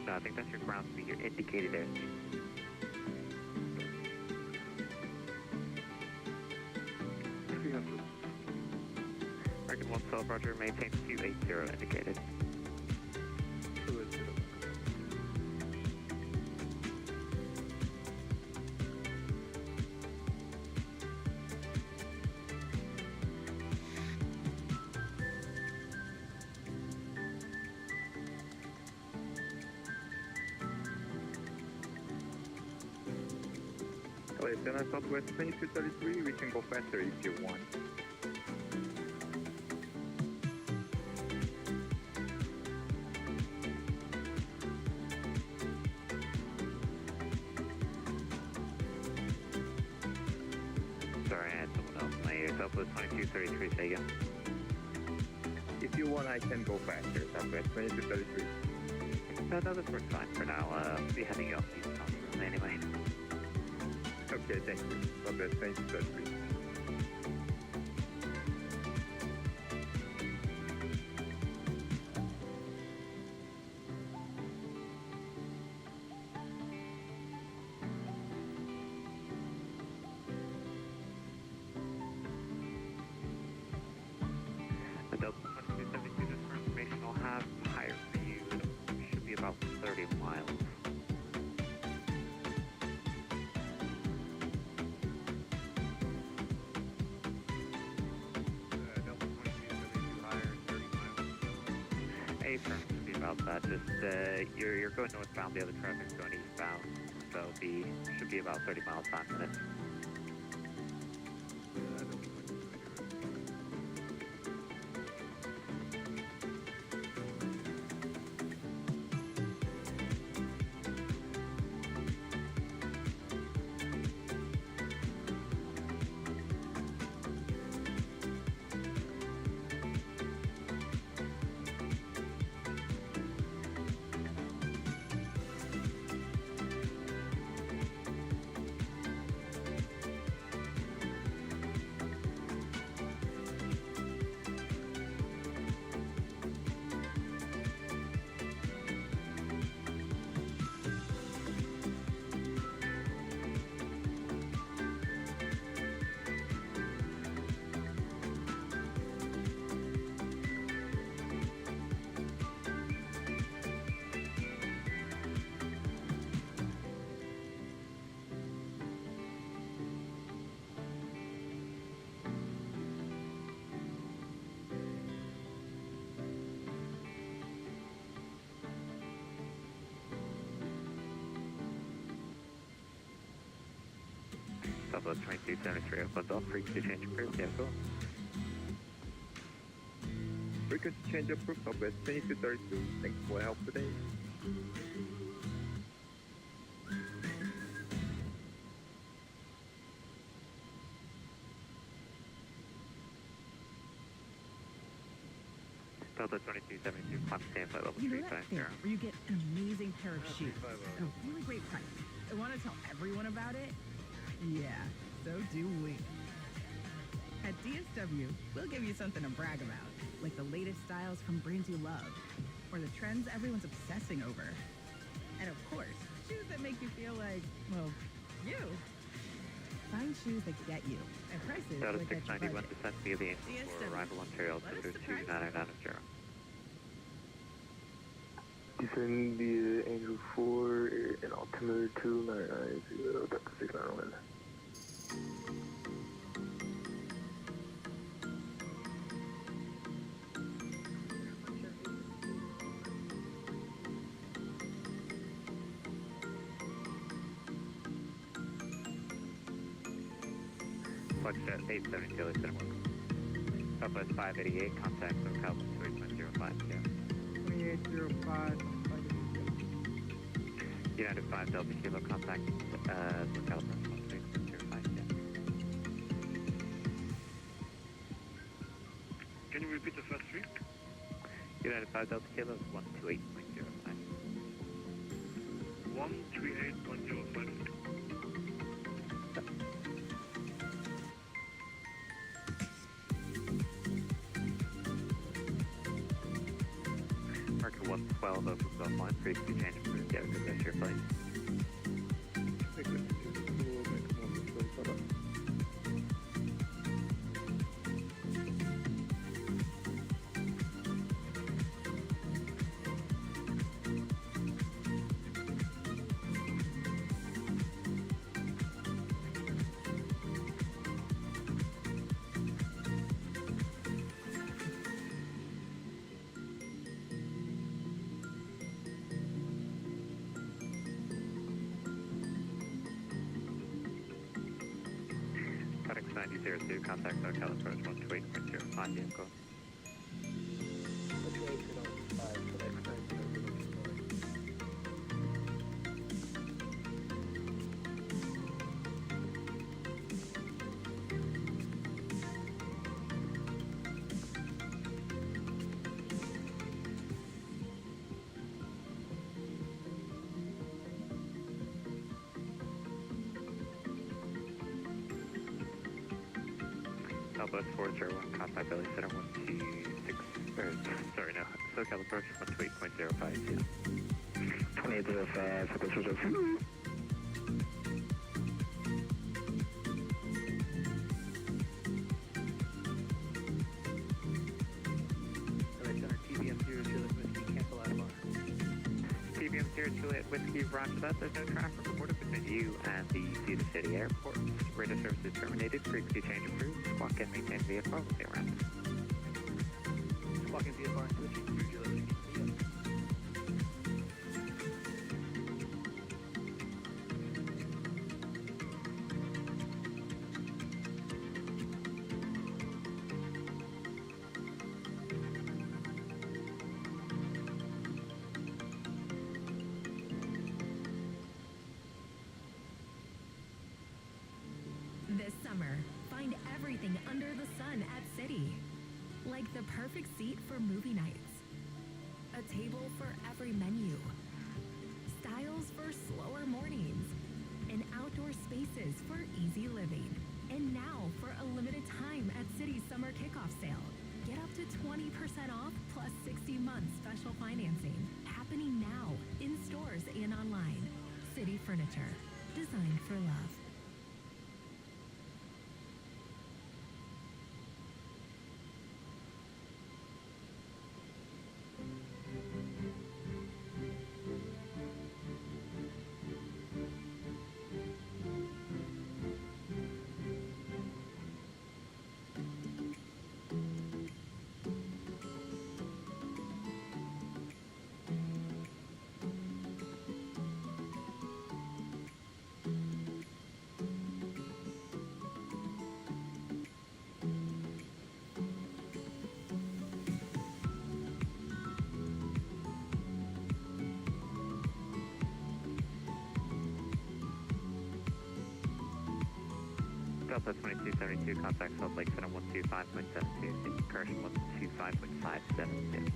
No, I think that's your ground speed, your indicated airspeed. American 112, roger, maintain 280 indicated. 280. Then Southwest 2233, we can go faster if you want. Sorry, I had someone else in my ear. Southwest 2233, say again. If you want, I can go faster. Southwest 2233. No, this works fine for now. I'll be heading off these conference anyway. Okay, thank you. Southwest 2233. The Delta 2272, this information will have higher for you. It should be about 30 miles. A-firm should be about that. Just you're going northbound, the other traffic's going eastbound, so should be about 30 miles 5 minutes. 2273, Oakland off, frequency change approved, yeah, cool. Frequency change approved, Southwest 2232. Thanks for help today. Delta 2272, climb stand flight level 350. Where you get an amazing pair of shoes at a really great price. I want to tell everyone about it? Yeah, so do we. At DSW, we'll give you something to brag about, like the latest styles from brands you love, or the trends everyone's obsessing over. And of course, shoes that make you feel like, well, you. Find shoes that get you at prices Delta that get you 691 descent via the engine for arrival Ontario, altitude 2990. Descend via Angel 4 and altimeter 2990, Delta 691. Flexjet 870 Taylor Center 1. Southwest 588, contact SoCal 28.05, yeah. 2805. United 5 Delta Kilo, contact SoCal 28.05, yeah. Can you repeat the first three? United 5 Delta Kilo is 128.05. 138.05. Marker 112 over Belmont, frequency change approved, yeah, good rest of your flight. FedEx 9002, contact SoCal approach 128.05, vehicle. Southwest 401, contact Belly Center 126, sorry, no, SoCal approach 128.05, yeah. 2805, Southwest 401. TBM 02 at Whiskey, roger that. There's no traffic reported between you and the Cedar City Airport. Radar service is terminated. Frequency change approved. Squawk and maintain VFR. We'll stay around. Squawk and VFR switching to Juliet. This summer, find everything under the sun at City. Like the perfect seat for movie nights. A table for every menu. Styles for slower mornings. And outdoor spaces for easy living. And now, for a limited time at City's summer kickoff sale. Get up to 20% off plus 60 months special financing. Happening now, in stores and online. City Furniture. Designed for love. Delta 2272, contact Salt Lake Center 125.72, incursion 125.572.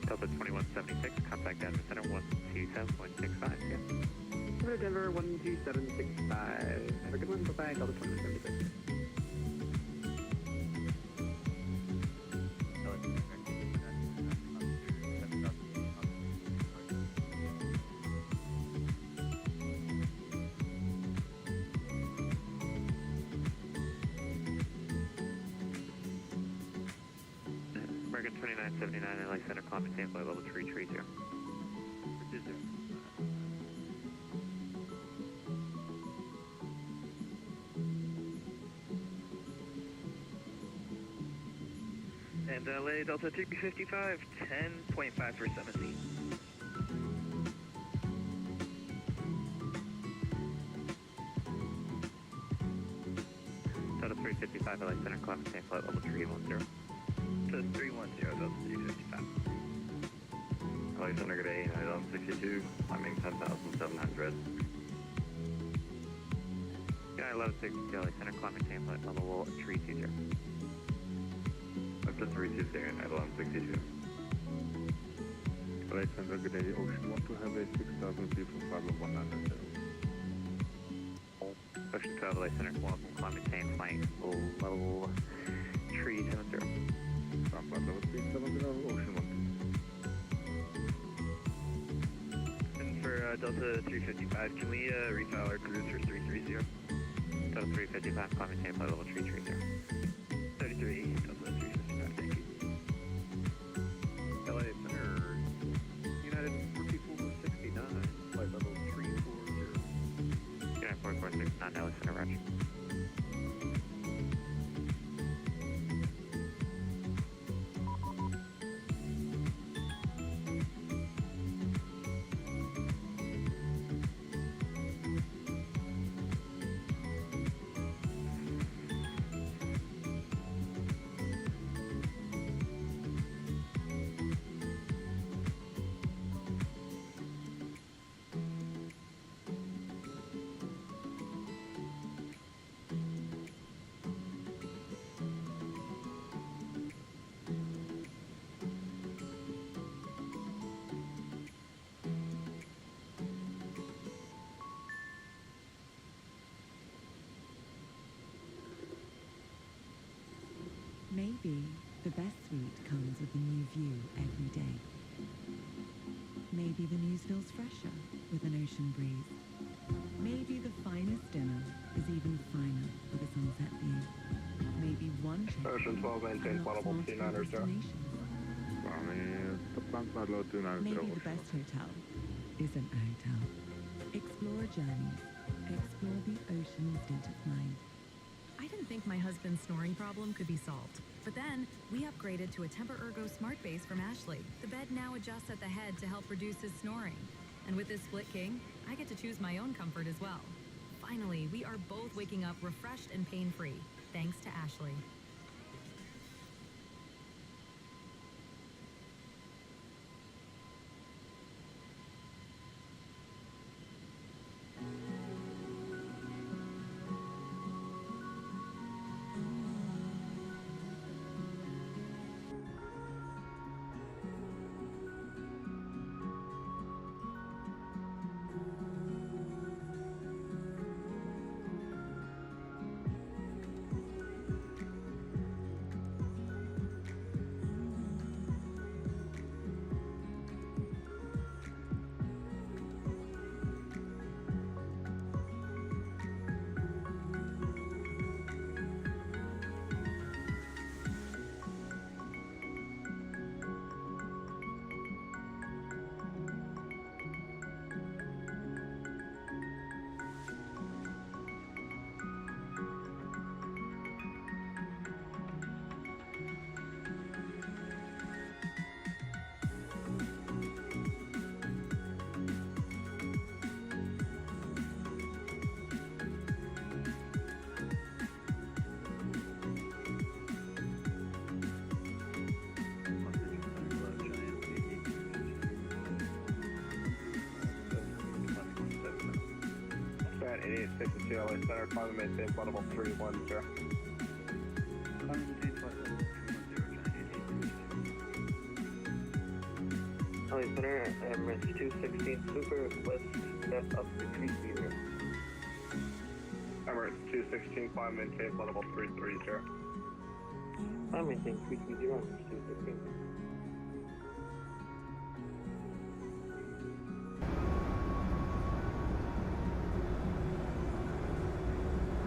Delta 2176, contact Denver Center 127.65, yeah. Over to Denver 12765. Have a good one, bye-bye, Delta 2176. American 2979, LA Center, climb maintain flight level 330. And LA Delta 355, 10.5 for 70. Delta 355, LA Center, climb maintain flight level 310. Delta 310, Delta 355. LA Center, good day, United on 62, climbing 10,700. Yeah, 1160, LA Center, climb maintain flight level 320. Up to 320, United on 62. LA Center, good day, Ocean 1 to have a 6,000 feet from 501 Ocean 12, LA Center, climb maintain flight level 370. Flight level 370, Ocean 1. And for Delta 355, can we refile our cruise for 330? Delta 355, climb maintain flight level 330. 33, Delta 355, thank you. LA Center, United 4469, flight level 340. United 4469, LA Center, roger. Maybe the best suite comes with a new view every day. Maybe the news feels fresher with an ocean breeze. Maybe the finest dinner is even finer with a sunset view. Maybe one trip Ocean 12, maintain flight level 290. Maybe the best hotel isn't a hotel. Explore journeys. Explore the ocean's state of mind. I didn't think my husband's snoring problem could be solved. But then, we upgraded to a Temper-Ergo Smart Base from Ashley. The bed now adjusts at the head to help reduce his snoring. And with this split king, I get to choose my own comfort as well. Finally, we are both waking up refreshed and pain-free, thanks to Ashley. 262 LA Center, climb and maintain flight level 310. LA Center, Emirates 216 Super, lift, step up to 30. Emirates 216, climb and maintain flight level 330. Climb and maintain 330, Emirates 216.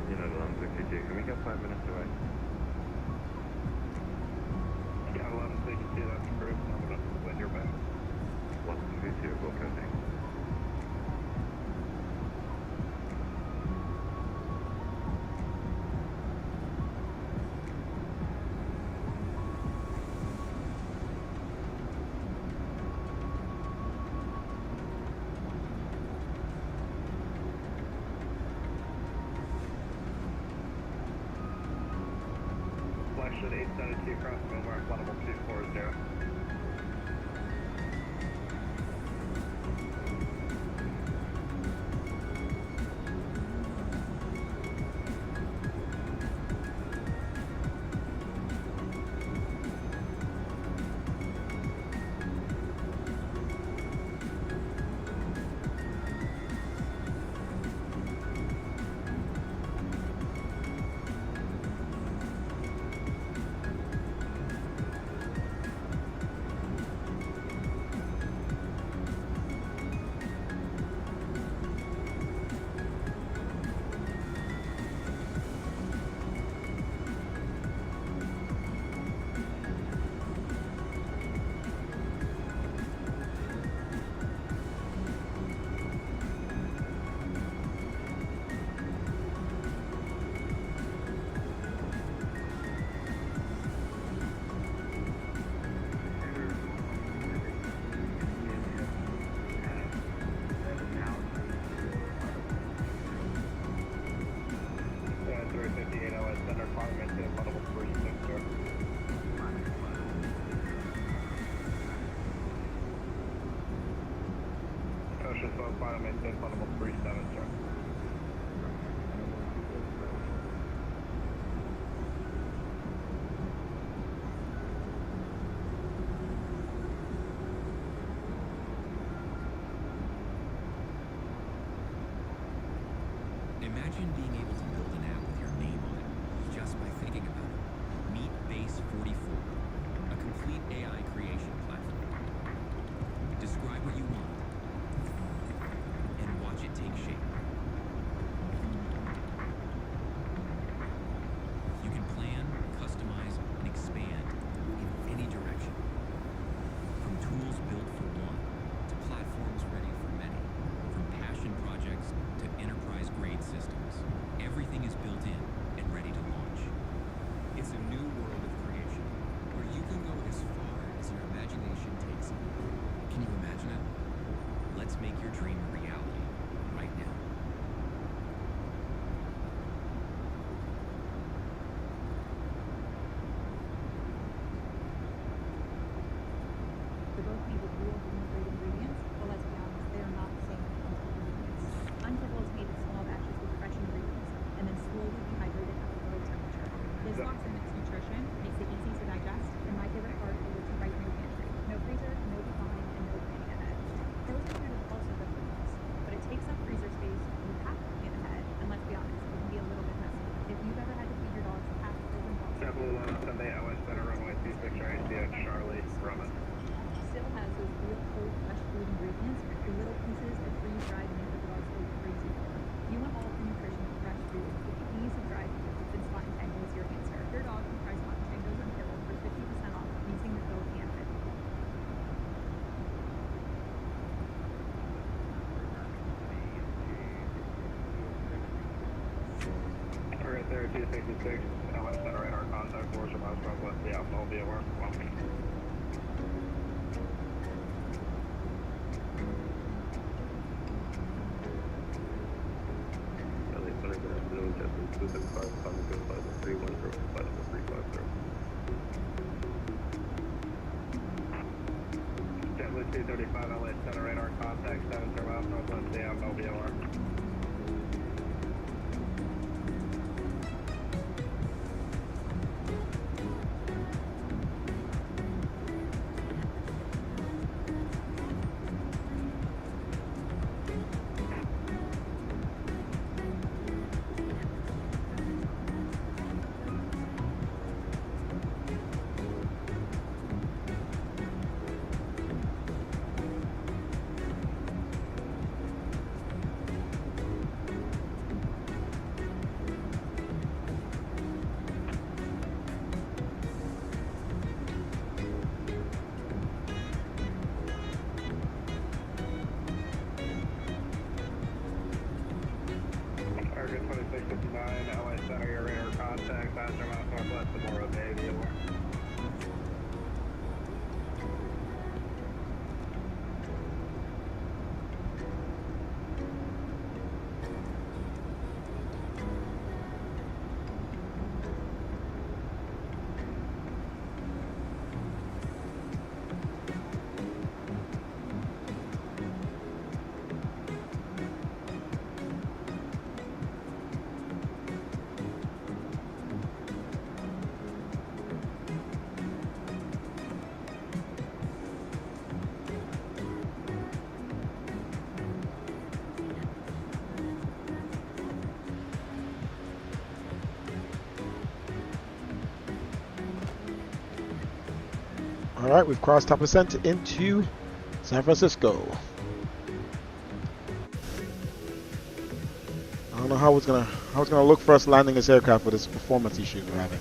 United 1162, can we get 5 minutes away? Yeah, 1162, that's approved. I'm going to win your back. 1162, go coding. Selection 872, crossing over, flight level 240. Ocean Slope, final maintain flight level 37, sir. Imagine being able to build an app with your name on it, just by thinking about it. Meet Base 44, a complete AI creation platform. Describe what you want, and watch it take shape. You can plan, customize, and expand in any direction. From tools built for one, to platforms ready for many. From passion projects to enterprise-grade systems. Everything is built in and ready to launch. It's a new world of creation, where you can go as far as your imagination takes you. Can you imagine it? Let's make your dream a reality right now. They both made with real human-grade ingredients, but let's be honest, they are not the same ingredients. Untable is made in small batches with fresh ingredients, and then slowly dehydrated at a low temperature. This locks in its nutrition, makes it easy to digest, and my favorite part is it's right in your pantry. No freezer, no decline, and no planning ahead. Frozen food is also good for us, but it takes up freezer space, you have to plan ahead, and let's be honest, it can be a little bit messy. If you've ever had to feed your dogs half frozen pasta, Double Sunday, LA Center, runway 26, ACX, Charlie, Roman. still has those real cold, fresh food ingredients, the little pieces of freeze-dried meat that the dogs go crazy for. You want all of the nutrition of fresh food with the ease of dry food, then Spot and Tango is your answer. Your dog can try Spot and Tango's and Kibble for 50% off using the code ANTI. Alright, there, 266, LA Center, radar contact, 4 miles southwest, the Alpha, be aware. Welcome. LA Center, good afternoon, Justin 275, coming to flight level 310, flight level 350. JetBlue 235, LA Center, radar contact, 70 miles northwest, the Alpha, be aware. tomorrow day, be aware. All right, we've crossed top ascent into San Francisco. I don't know how it's gonna look for us landing this aircraft with this performance issues we're having.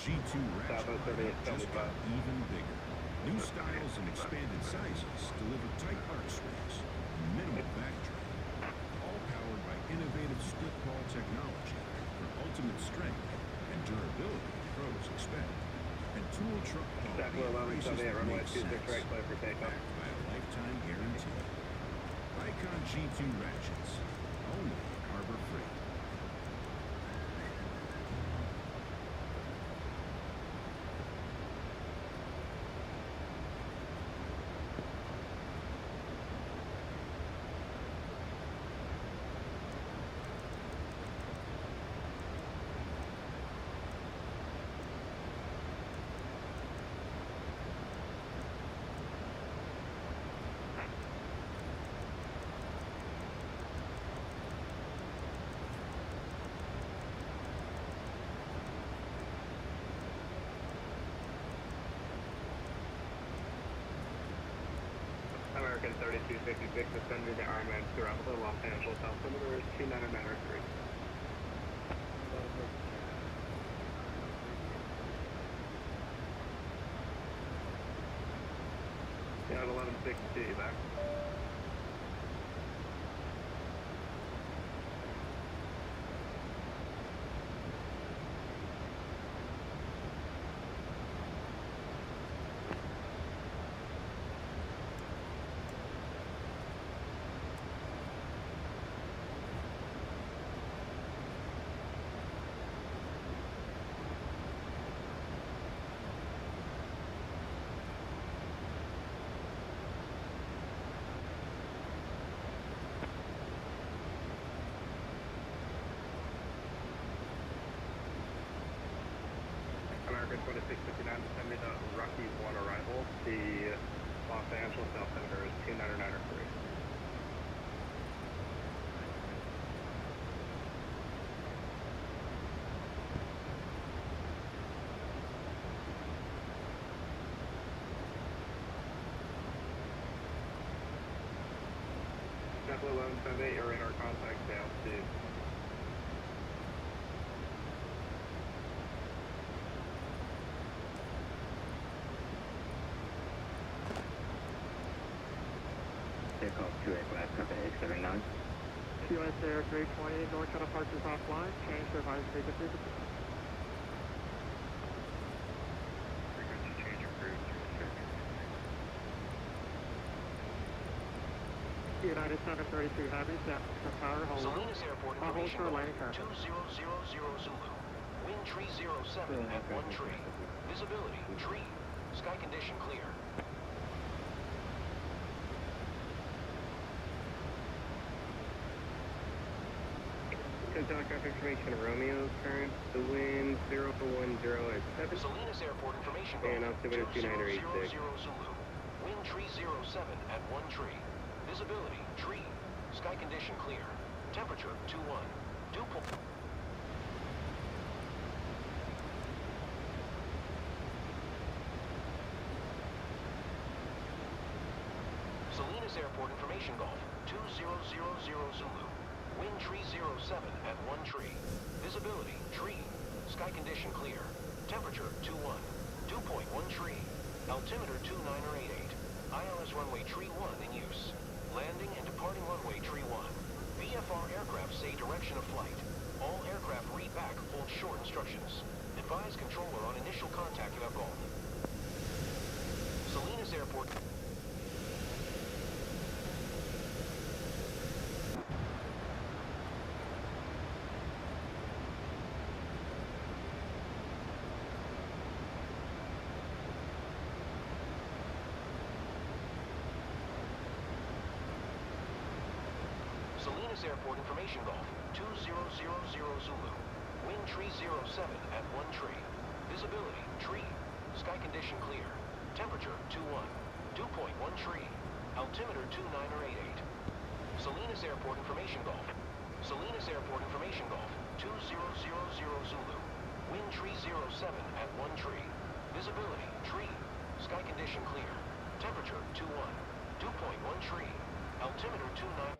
G2 ratchet just got even bigger. New styles and expanded sizes deliver tight arc swings and minimal backdrag. All powered by innovative split ball technology for ultimate strength and durability pros expect. And tool truck quality prices that make sense, backed by a lifetime guarantee. Icon G2 ratchets, only Harbor Freight. American 3266 ascended to Ironman throughout the Los Angeles altimeter is 29903. Yeah, 1162 back. American 2659 descending to Rockies 1 arrival. The Los Angeles altimeter is 29903. Temple 1178, your radar contact down to Takeoff to aircraft, company 879. US Air 320, North Shuttle departures offline, change to advisory frequency. Frequency change approved. United 732 Heavy, San Francisco Tower, hold. Salinas Airport information landing 2000 Zulu. Wind tree 07 at 1 tree. Visibility, tree. Sky condition clear. Telegraph information, Romeo current, the wind 010 at 7. Salinas Airport information and altimeter 2986. Zulu. Wind tree 07 at 1 tree. Visibility, tree. Sky condition clear. Temperature 21. Dew point. Salinas Airport information Golf 2000 Zulu. Wind tree 07 at 1 tree. Visibility, tree. Sky condition clear. Temperature 21. Dew point 1 tree. Altimeter 2988. ILS runway tree 1 in use. Landing and departing runway tree 1. VFR aircraft say direction of flight. All aircraft read back, hold short instructions. Advise controller on initial contact you have Golf. Salinas Airport. Salinas Airport information Golf 2000 Zulu. Wind tree 07 at 1 tree. Visibility, tree. Sky condition clear. Temperature 21. Dew point 1 tree. Altimeter 2988. Salinas Airport information Golf. Salinas Airport information Golf 2000 Zulu. Wind tree 07 at 1 tree. Visibility, tree. Sky condition clear. Temperature 21. Dew point 1 tree. Altimeter 29.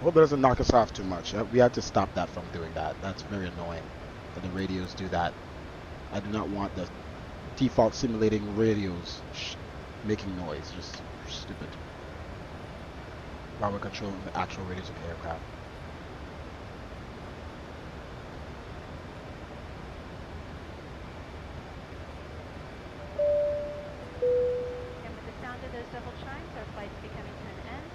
Hope it doesn't knock us off too much. We have to stop that from doing that. That's very annoying that the radios do that. I do not want the default simulating radios making noise. Just stupid. While we're controlling the actual radios of the aircraft. And with the sound of those double chimes, our flight's becoming to an end.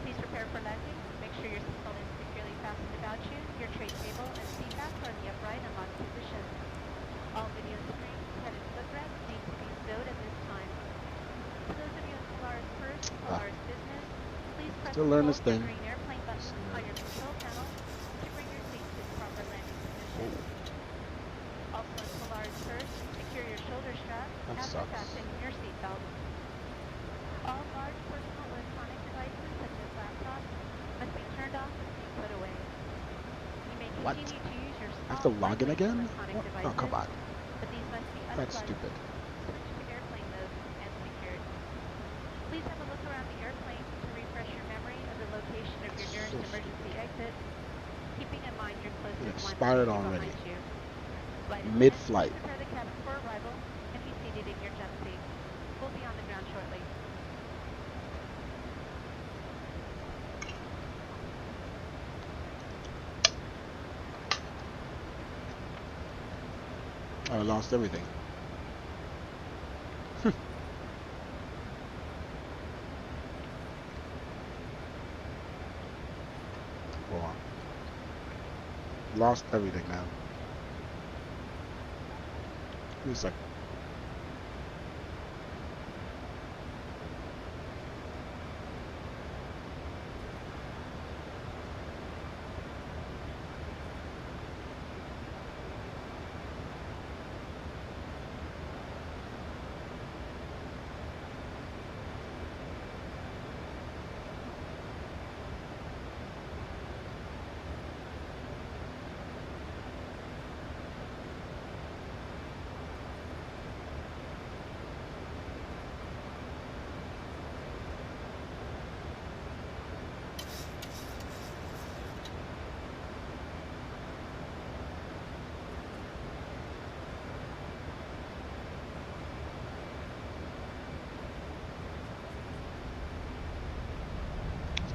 Please prepare for landing. Make sure your seatbelt is securely fastened about you. Your tray table and seat backs are in the upright and locked position. All video screens, head and footrest need to be stowed at this time. For those of you in Polaris First, Polaris Business, please press the green airplane button on your control panel to bring your seat to the proper landing position. Also in Polaris First, secure your shoulder strap after fastening your seatbelt. All large personal electronic devices such as laptops must be turned off and being put away. You may continue to use your small I have to log in again? electronic devices, Oh, come on. but these must be That's unplugged, stupid. switched to airplane mode, and secured. Please have a look around the airplane to refresh your memory of the location of your nearest emergency exit, keeping in mind your closest It line expired of already. behind you. Flight Mid-flight. attendants, prepare the cabin for arrival and be seated in your jump seat. We'll be on the ground shortly. I lost everything. Hold on. Lost everything, man. Give me a sec.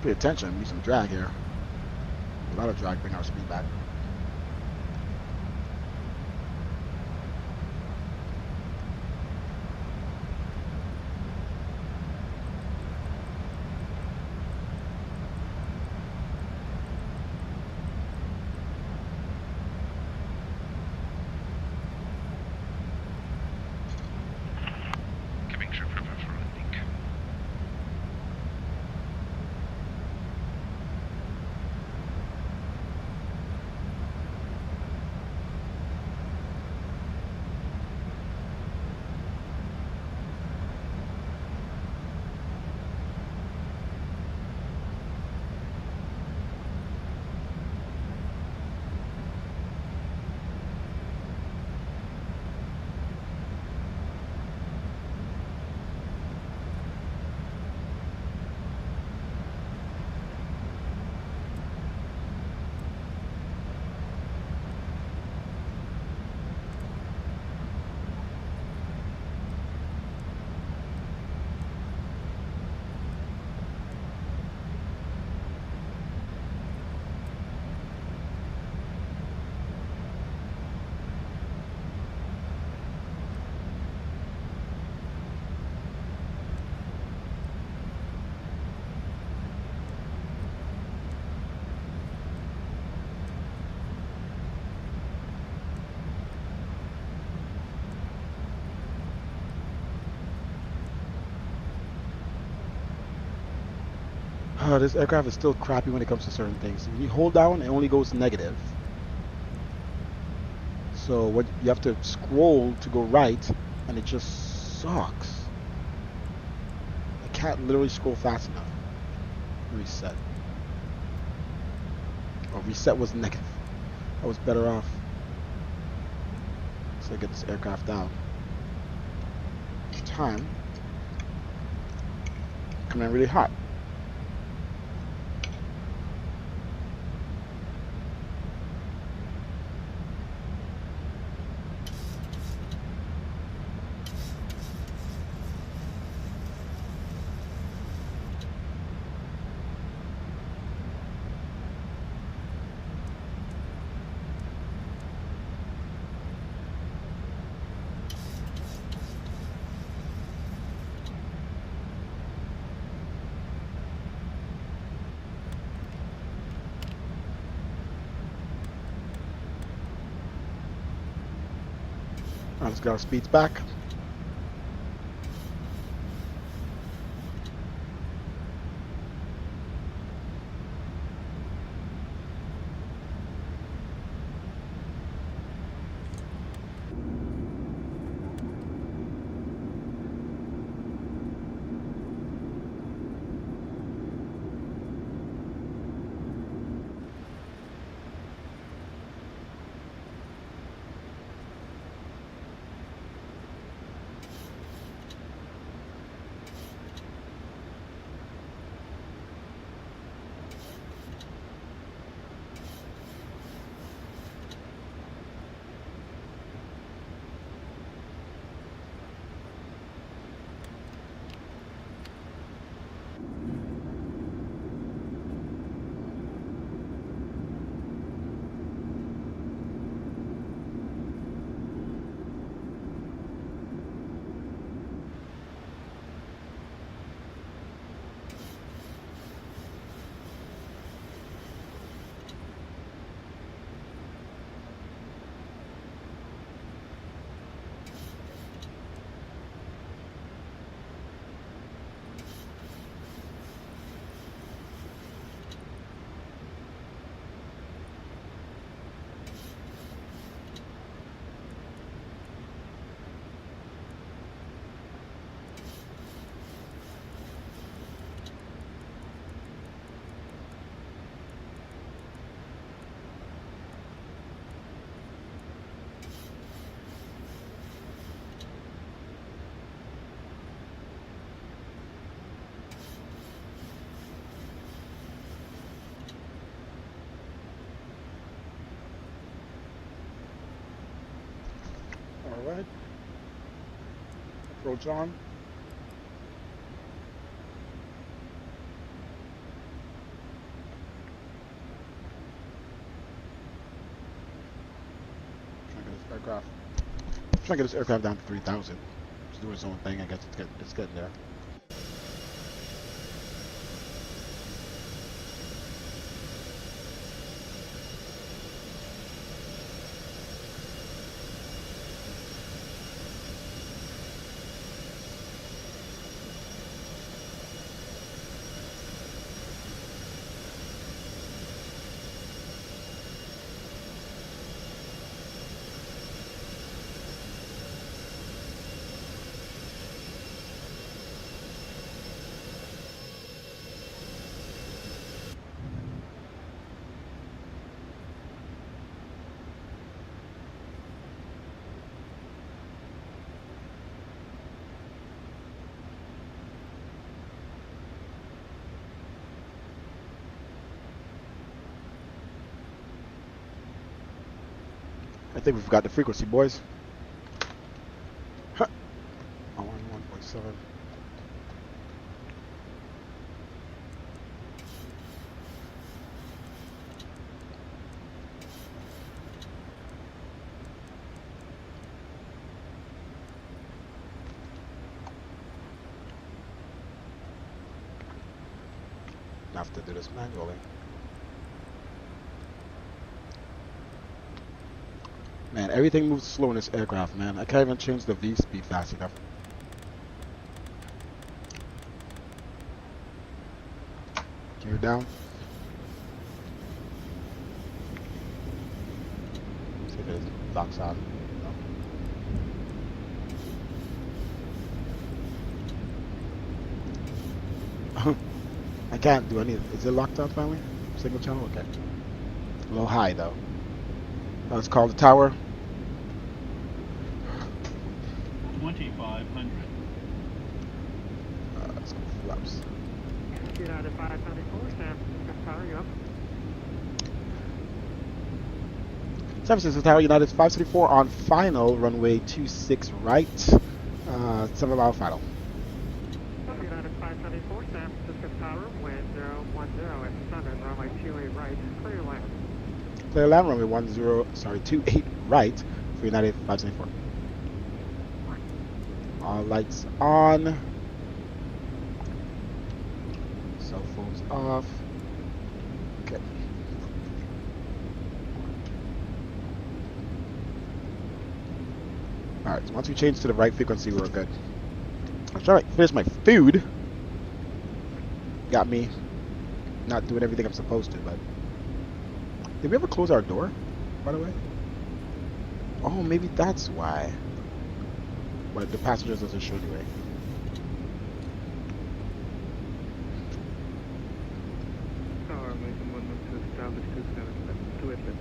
Pay attention, need some drag here. A lot of drag, bring our speed back. Cabin crew prepare for landing. This aircraft is still crappy when it comes to certain things. When you hold down, it only goes negative. So what you have to scroll to go right, and it just sucks. I can't literally scroll fast enough. Reset. Oh, reset was negative. I was better off. So I get this aircraft down. Time. Coming in really hot. Alright, let's get our speeds back. Alright. Approach on. Trying to get this aircraft down to 3,000. It's doing its own thing. I guess it's getting there. I think we forgot the frequency, boys. Huh. 1.7. I have to do this manually. Man, everything moves slow in this aircraft, man. I can't even change the V speed fast enough. Gear down. See if it locks on. No. I can't do any. Is it locked on finally? Single channel? Okay. A little high though. Let's call the tower. 2,500. Let's go flaps. Get out of 574, Sam. Tower, you up? San Francisco Tower, United 574 on final, runway 26 right. 7 mile final. United 574, San Francisco Tower, wind 010 at 7, runway 28 right, clear land. Clear land, runway 28 right for United 574. All lights on. Cell phones off. Okay. Alright, so once we change to the right frequency, we're good. I'm trying to finish my food. Got me not doing everything I'm supposed to, but... Did we ever close our door, by the way? Oh, maybe that's why. But the passengers doesn't show anyway. Tower, make a movement to establish 277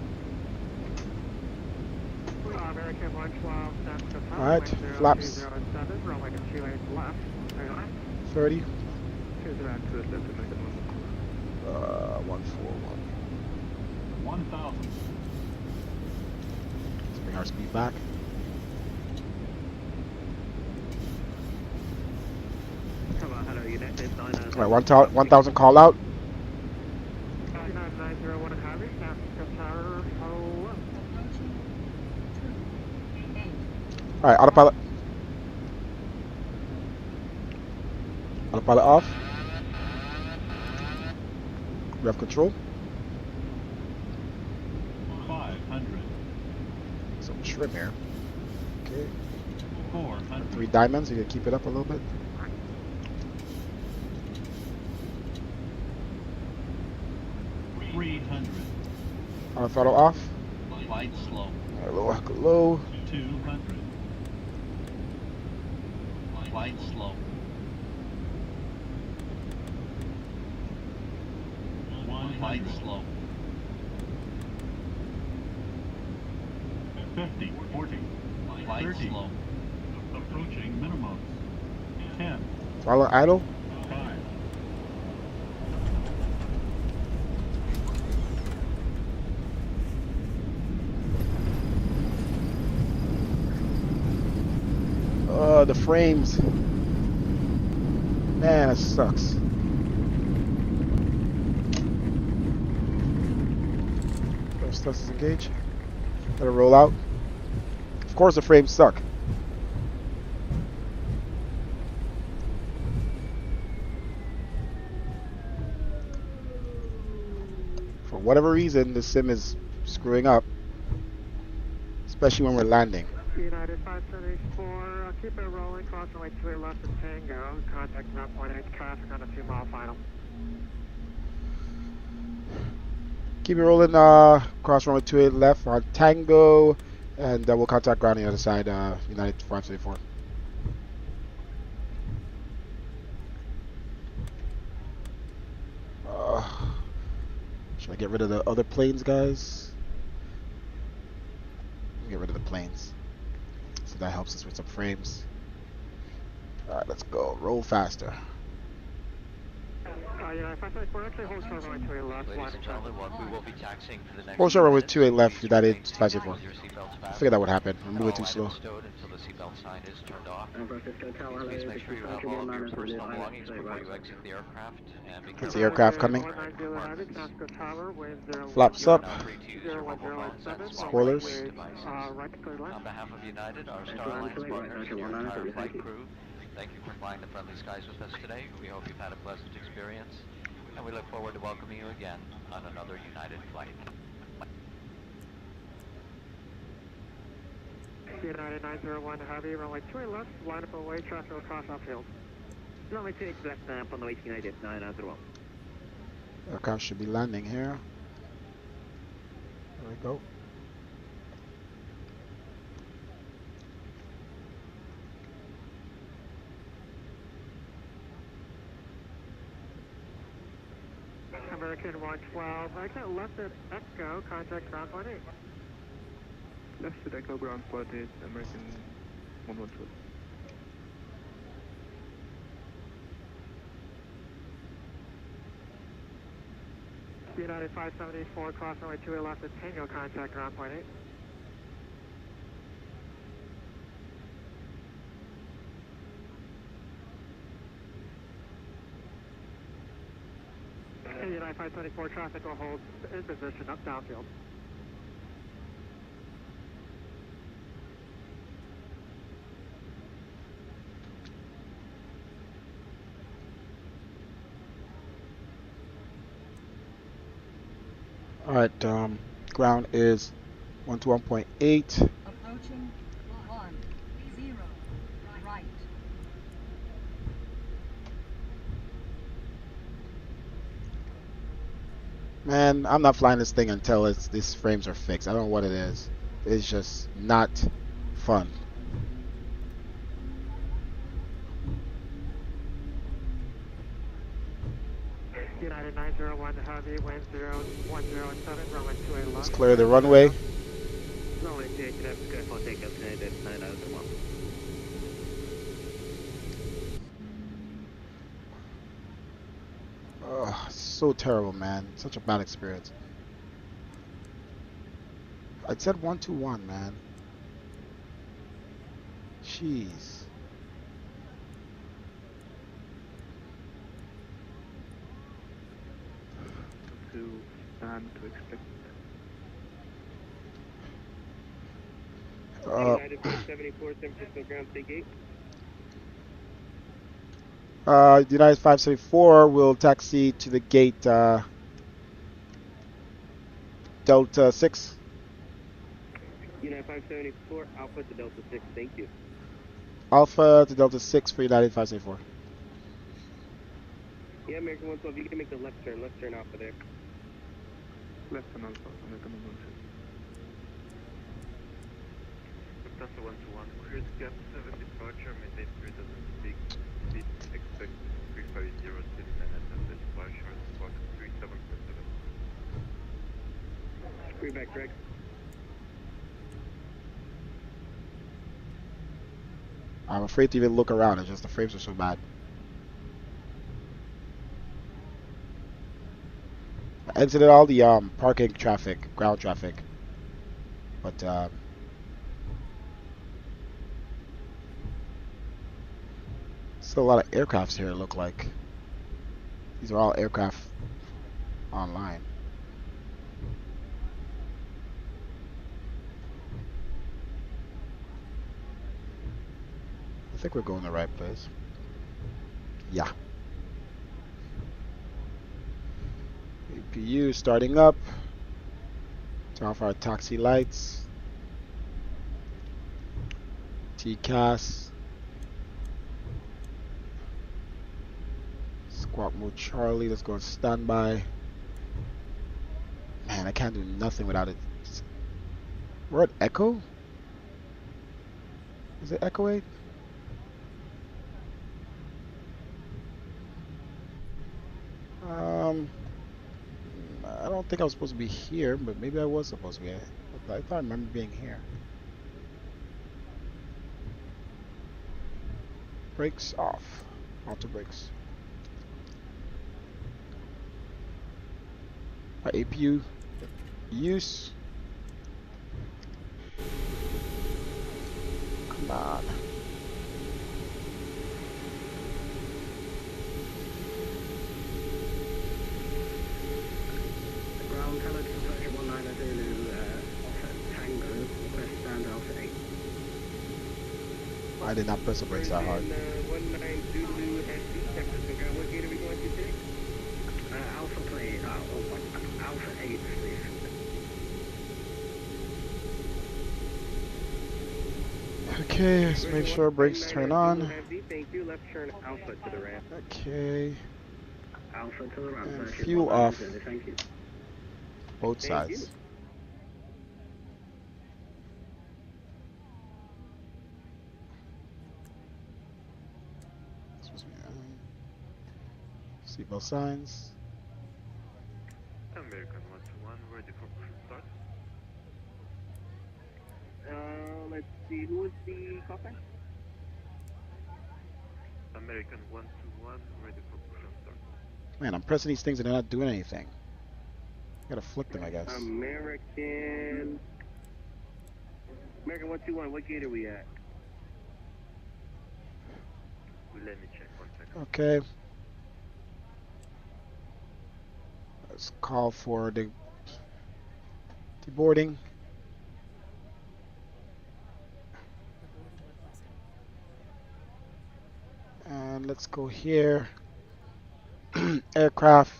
to American 112, San Francisco Tower. Alright, flaps. 007, runway 28 left. 30. 207 to make a movement. 141. 1,000. Let's bring our speed back. Alright, 1,000 call out. 901 Harvey, San Francisco Tower, hello. Alright, autopilot. Autopilot off. Rev control. 500. Some trim here. Okay. 400. 3 diamonds, you can keep it up a little bit. 300. Auto throttle off. Light slow. Alright, low. 200. Light slow. 100. Light slow. 50, 40, light 30. Slow. Approaching minimum. 10. Throttle idle. 5. the frames. Man, that sucks. First thrusters engage. Let it roll out. Of course the frames suck. For whatever reason, the sim is screwing up. Especially when we're landing. United 574, keep it rolling, cross runway 28 left of Tango, contact 9.8 traffic on a 2-mile final. Keep it rolling, cross runway 28 left on Tango, and we'll contact ground on the other side, United 574. Should I get rid of the other planes, guys? Get rid of the planes. So that helps us with some frames. Alright, let's go. Roll faster. Yeah, 574, actually hold short runway 28 left. Ladies and gentlemen, we will be taxiing for the next Hold short runway 28 left, Please United remain 574. with your seatbelts I fastened. figured that would happen. I'm moving too All slow. items stowed until the seatbelt sign is turned off. Please make sure you have all of your personal belongings before you exit the aircraft. And be That's careful the aircraft coming. Flaps up. Now free to use your mobile phones and small Spoilers. devices. On behalf of United, our Star Alliance partners, and your entire flight crew, thank you for flying the friendly skies with us today. We hope you've had a pleasant experience, and we look forward to welcoming you again on another United flight. United 901 Heavy, runway 28 left, line up away, traffic will cross outfield. Runway 28 left, ramp on the way to United 901. Aircraft should be landing here. There we go. American 112, exit left at Echo, contact ground 18. Left at Echo, ground 18, American 112. United 574, cross runway 28 left at Tango, contact ground 18. United 574, traffic will hold in position up downfield. Alright, ground is 121.8. Approaching 10, right. Man, I'm not flying this thing until these frames are fixed. I don't know what it is. It's just not fun. United 901 Heavy, wind 0107, runway 28 left. Let's clear the runway. Runway 28 left, good for takeoff, United 901. Oh, so terrible, man. Such a bad experience. I said 121, man. Jeez. To stand to expect. United 574, San Francisco ground, take 8. United 574 will taxi to the gate Delta 6. United 574, Alpha to Delta 6, thank you. Alpha to Delta 6 for United 574. Yeah, American 112, you can make the left turn Alpha there. Left turn Alpha, American 112. Delta 121, cruise gap 7 departure, maintain 3000 feet, expect 350 city minutes and departure, squawk 3747. Free back, Greg. I'm afraid to even look around. It's just the frames are so bad. I exited all the parking traffic, ground traffic, but Still a lot of aircrafts here, it look like. These are all aircraft online. I think we're going the right place. Yeah. APU starting up. Turn off our taxi lights. TCAS. Squawk mode Charlie. Let's go on standby. Man, I can't do nothing without it. We're at Echo? Is it Echo 8? I don't think I was supposed to be here, but maybe I was supposed to be. I thought I remember being here. Brakes off. Auto brakes. Our APU use. Come on. Ground Tower to Structure 19 Zulu, offset Tango, request stand Alpha 8. I did not press the brakes that hard. 19 Zulu SC, temperature ground, what gate are we going to take? Alpha play, Alpha 8, please. Okay, let's make sure brakes turn on. Thank you, left turn Alpha to the ramp. Okay. Alpha to the ramp. And fuel off. Thank you. Both sides. Seatbelt signs. American 121, ready for push start. Let's see, who is the call sign? American 121, ready for push start. Man, I'm pressing these things and they're not doing anything. Gotta flick them, I guess. American 121, what gate are we at? Let me check 1 second. Okay. Let's call for the deboarding. And let's go here. Aircraft.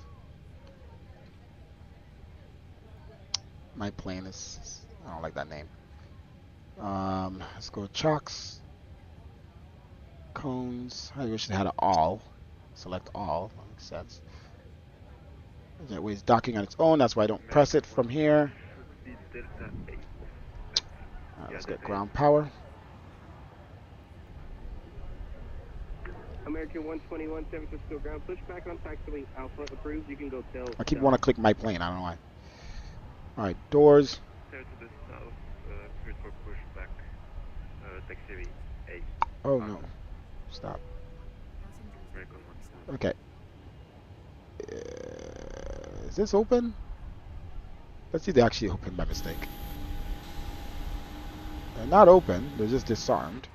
My plane is, I don't like that name. Let's go chocks. Cones. I wish they had an all. Select all. That makes sense. That way it's docking on its own. That's why I don't press it from here. Let's get ground power. American 121, 7 still ground. Push back on taxiway Alpha approved. You can go tell. I keep wanting to click my plane. I don't know why. Alright, doors. Clear to the south, clear for push back. Taxiway 8. Oh no. Stop. American 121. Okay. Is this open? Let's see if they actually open by mistake. They're not open, they're just disarmed.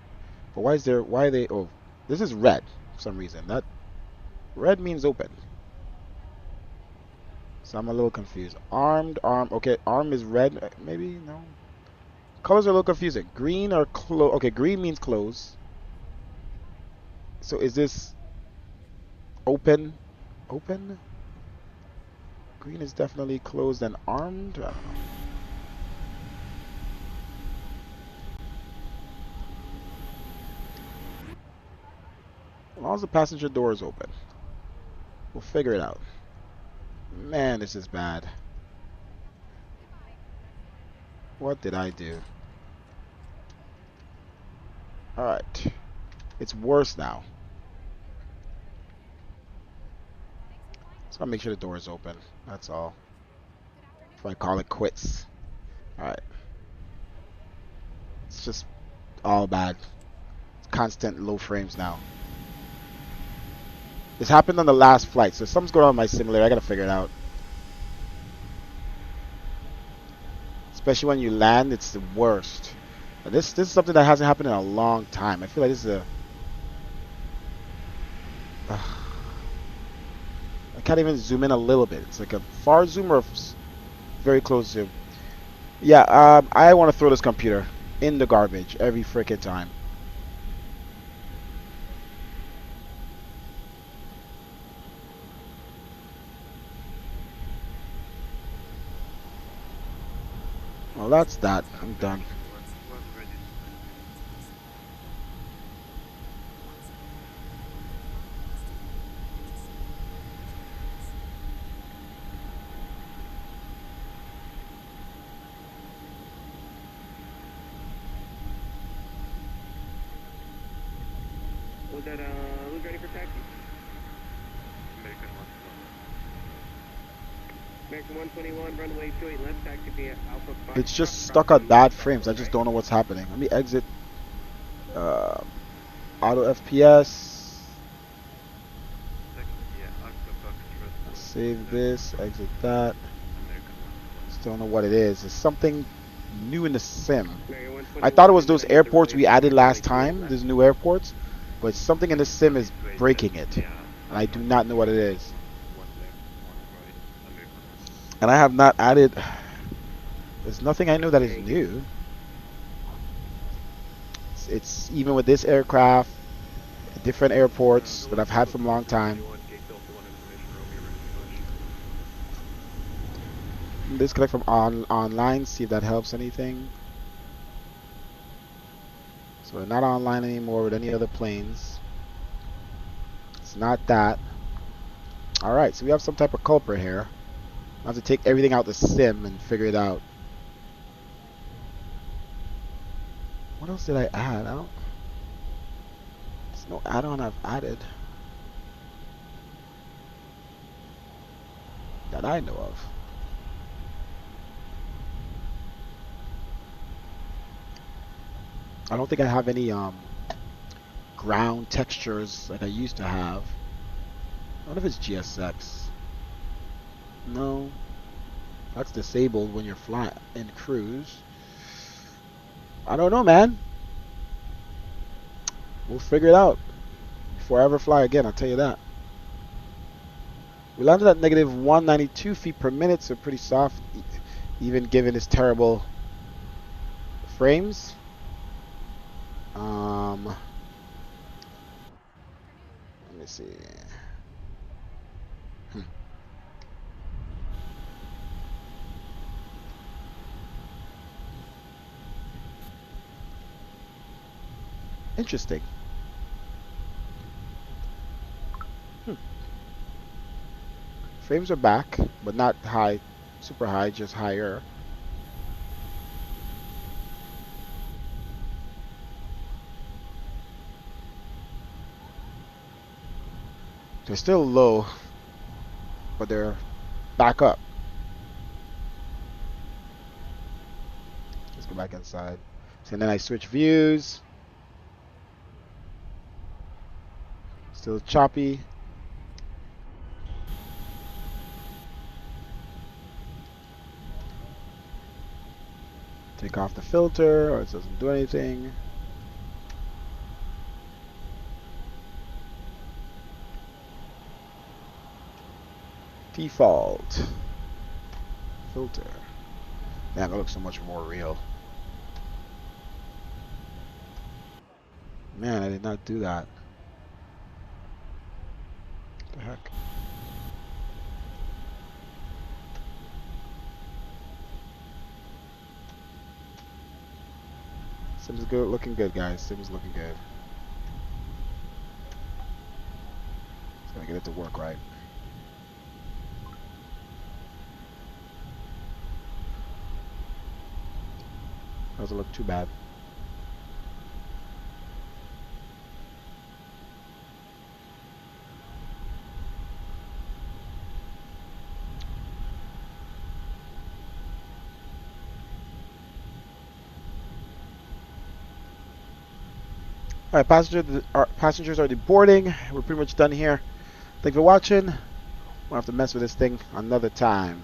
But why are they, oh, this is red for some reason. That red means open. So I'm a little confused. Armed, okay, arm is red, maybe, no. Colors are a little confusing. Green or close, okay, green means close. So is this open? Open? Green is definitely closed and armed. I don't know. As long as the passenger door is open, we'll figure it out. Man, this is bad. What did I do? Alright. It's worse now. So I'll make sure the door is open. That's all. Before I call it quits. Alright. It's just all bad. It's constant low frames now. This happened on the last flight, so something's going on with my simulator. I gotta figure it out. Especially when you land, it's the worst. This is something that hasn't happened in a long time. I feel like this is I can't even zoom in a little bit. It's like a far zoom or a very close zoom. Yeah, I want to throw this computer in the garbage every freaking time. Well, that's that. I'm done. Was that, who's ready for taxi? American 121, runway 28 left, taxi via Alpha 5. It's just stuck on bad frames. I just don't know what's happening. Let me exit. Auto FPS. Save this. Exit that. Still don't know what it is. It's something new in the sim. I thought it was those airports we added last time. These new airports. But something in the sim is breaking it. And I do not know what it is. And I have not added. There's nothing I know that is new. It's even with this aircraft, different airports that I've had for a long time. Disconnect from online, see if that helps anything. So we're not online anymore with any other planes. It's not that. Alright, so we have some type of culprit here. I have to take everything out the sim and figure it out. What else did I add? There's no add-on I've added that I know of. I don't think I have any ground textures like I used to have. I wonder if it's GSX. No. That's disabled when you're flying in cruise. I don't know, man. We'll figure it out before I ever fly again, I'll tell you that. We landed at negative 192 feet per minute, so pretty soft, even given its terrible frames. Let me see. Interesting. Frames are back, but not high, super high, just higher. They're still low, but they're back up. Let's go back inside. So then I switch views. Still choppy. Take off the filter, or it doesn't do anything. Default filter. Damn, that looks so much more real. Man, I did not do that. What the heck? Sim's good, looking good, guys. Sim's looking good. Just gotta get it to work right. Doesn't look too bad. All right, passengers are deboarding. We're pretty much done here. Thank you for watching. We'll have to mess with this thing another time.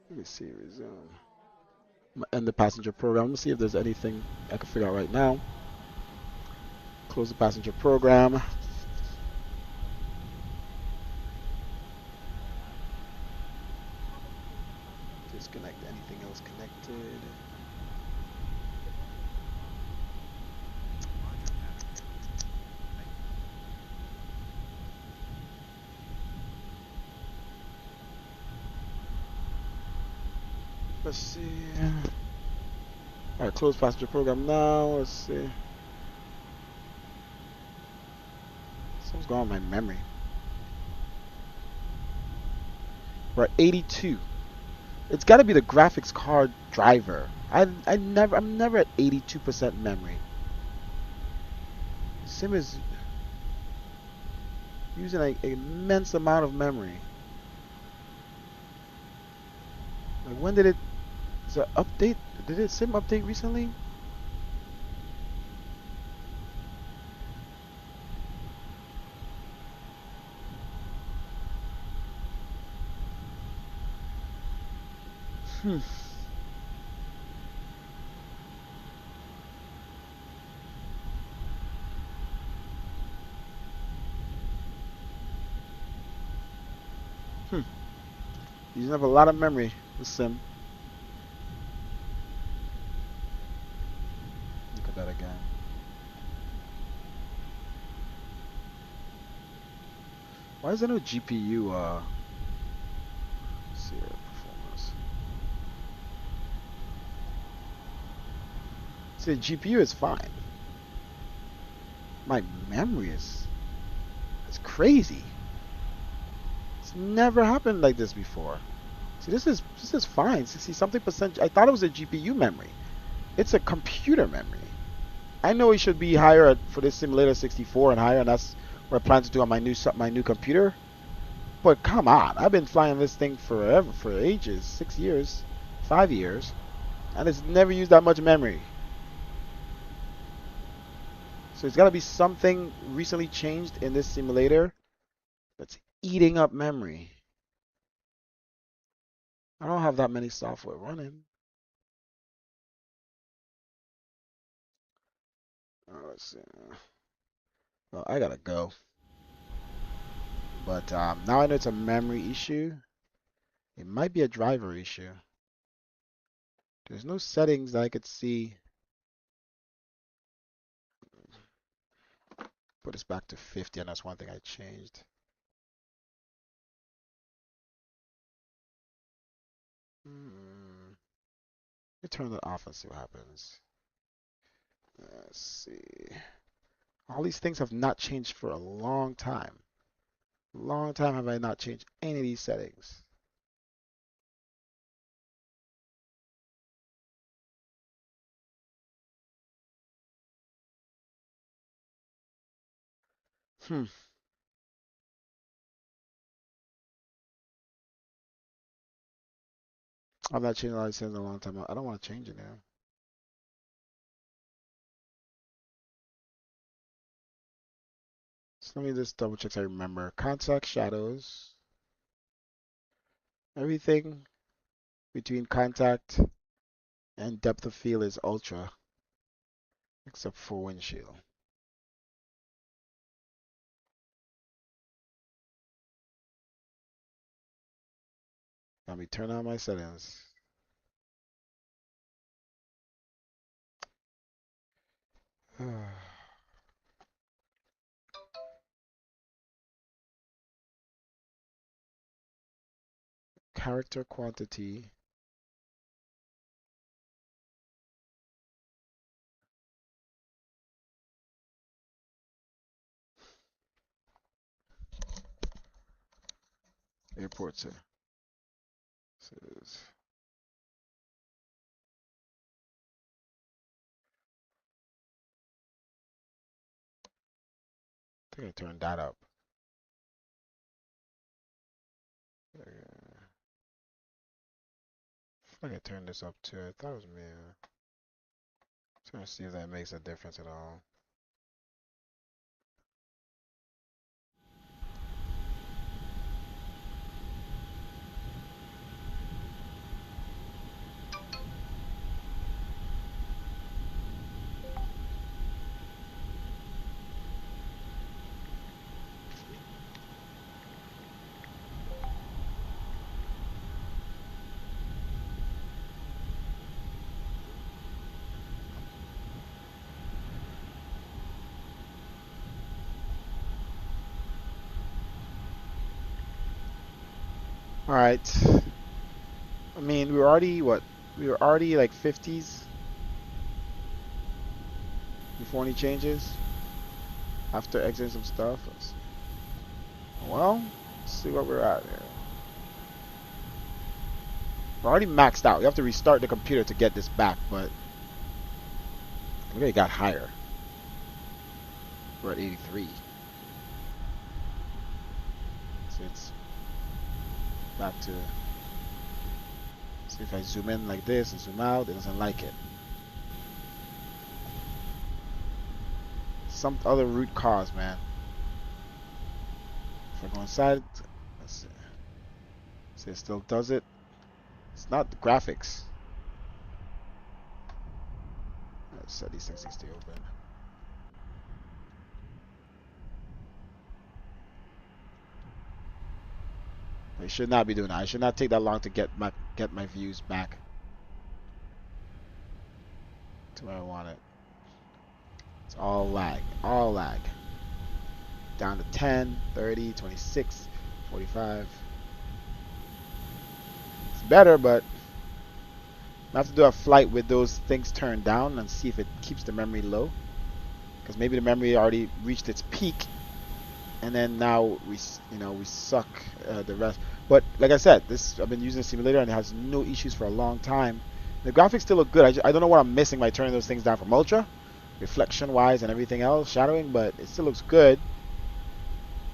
Let me see, resume. I'm gonna end the passenger program. Let me see if there's anything I can figure out right now. Close the passenger program. Disconnect anything else connected. Let's see. Alright, close passenger program now. Let's see. Something's going on with my memory. We're at 82. It's got to be the graphics card driver. I'm never at 82% memory. Sim is using an immense amount of memory. Like when did it? Is it update? Did it Sim update recently? Hmm. Using up a lot of memory with Sim. Look at that again. Why is there no GPU? Let's see here, performance. See, the GPU is fine. My memory is crazy. It's never happened like this before. See, this is fine. 60-something percent. I thought it was a GPU memory. It's a computer memory. I know it should be higher for this simulator 64 and higher, and that's what I plan to do on my new computer. But come on, I've been flying this thing forever, for ages, 6 years, 5 years, and it's never used that much memory. So it's got to be something recently changed in this simulator that's eating up memory. I don't have that many software running. Let's see. Well, I gotta go. But now I know it's a memory issue. It might be a driver issue. There's no settings that I could see. Put this back to 50, and that's one thing I changed. Let me turn that off and see what happens. Let's see. All these things have not changed for a long time. Long time have I not changed any of these settings. I've not changed all these settings in a long time. I don't want to change it now. So let me just double check so I remember. Contact shadows. Everything between contact and depth of field is ultra, except for windshield. Let me turn on my settings. Character quantity. Airport, sir. Says I think I turned that up. I think I turned this up too. I thought it was me. Trying to see if that makes a difference at all. All right. I mean, we were already what? We were already like 50s before any changes. After exiting some stuff. Well, let's see what we're at here. We're already maxed out. You have to restart the computer to get this back, but we already got higher. We're at 83. So it's back to. See if I zoom in like this and zoom out, it doesn't like it. Some other root cause, man. If I go inside, let's see. See, it still does it. It's not the graphics. Let's set these things to stay open. I should not be doing that. I should not take that long to get my views back to where I want it. It's all lag. All lag. Down to 10, 30, 26, 45. It's better, but I have to do a flight with those things turned down and see if it keeps the memory low. Because maybe the memory already reached its peak, and then now we suck the rest. But like I said, I've been using the simulator and it has no issues for a long time. The graphics still look good. I don't know what I'm missing by turning those things down from ultra, reflection wise and everything else, shadowing, but it still looks good.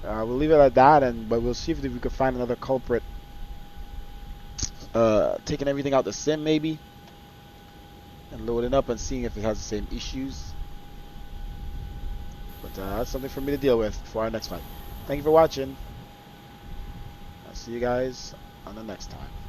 We'll leave it at that, but we'll see if we can find another culprit. Taking everything out the sim maybe, and loading up and seeing if it has the same issues. But that's something for me to deal with for our next fight. Thank you for watching. I'll see you guys on the next time.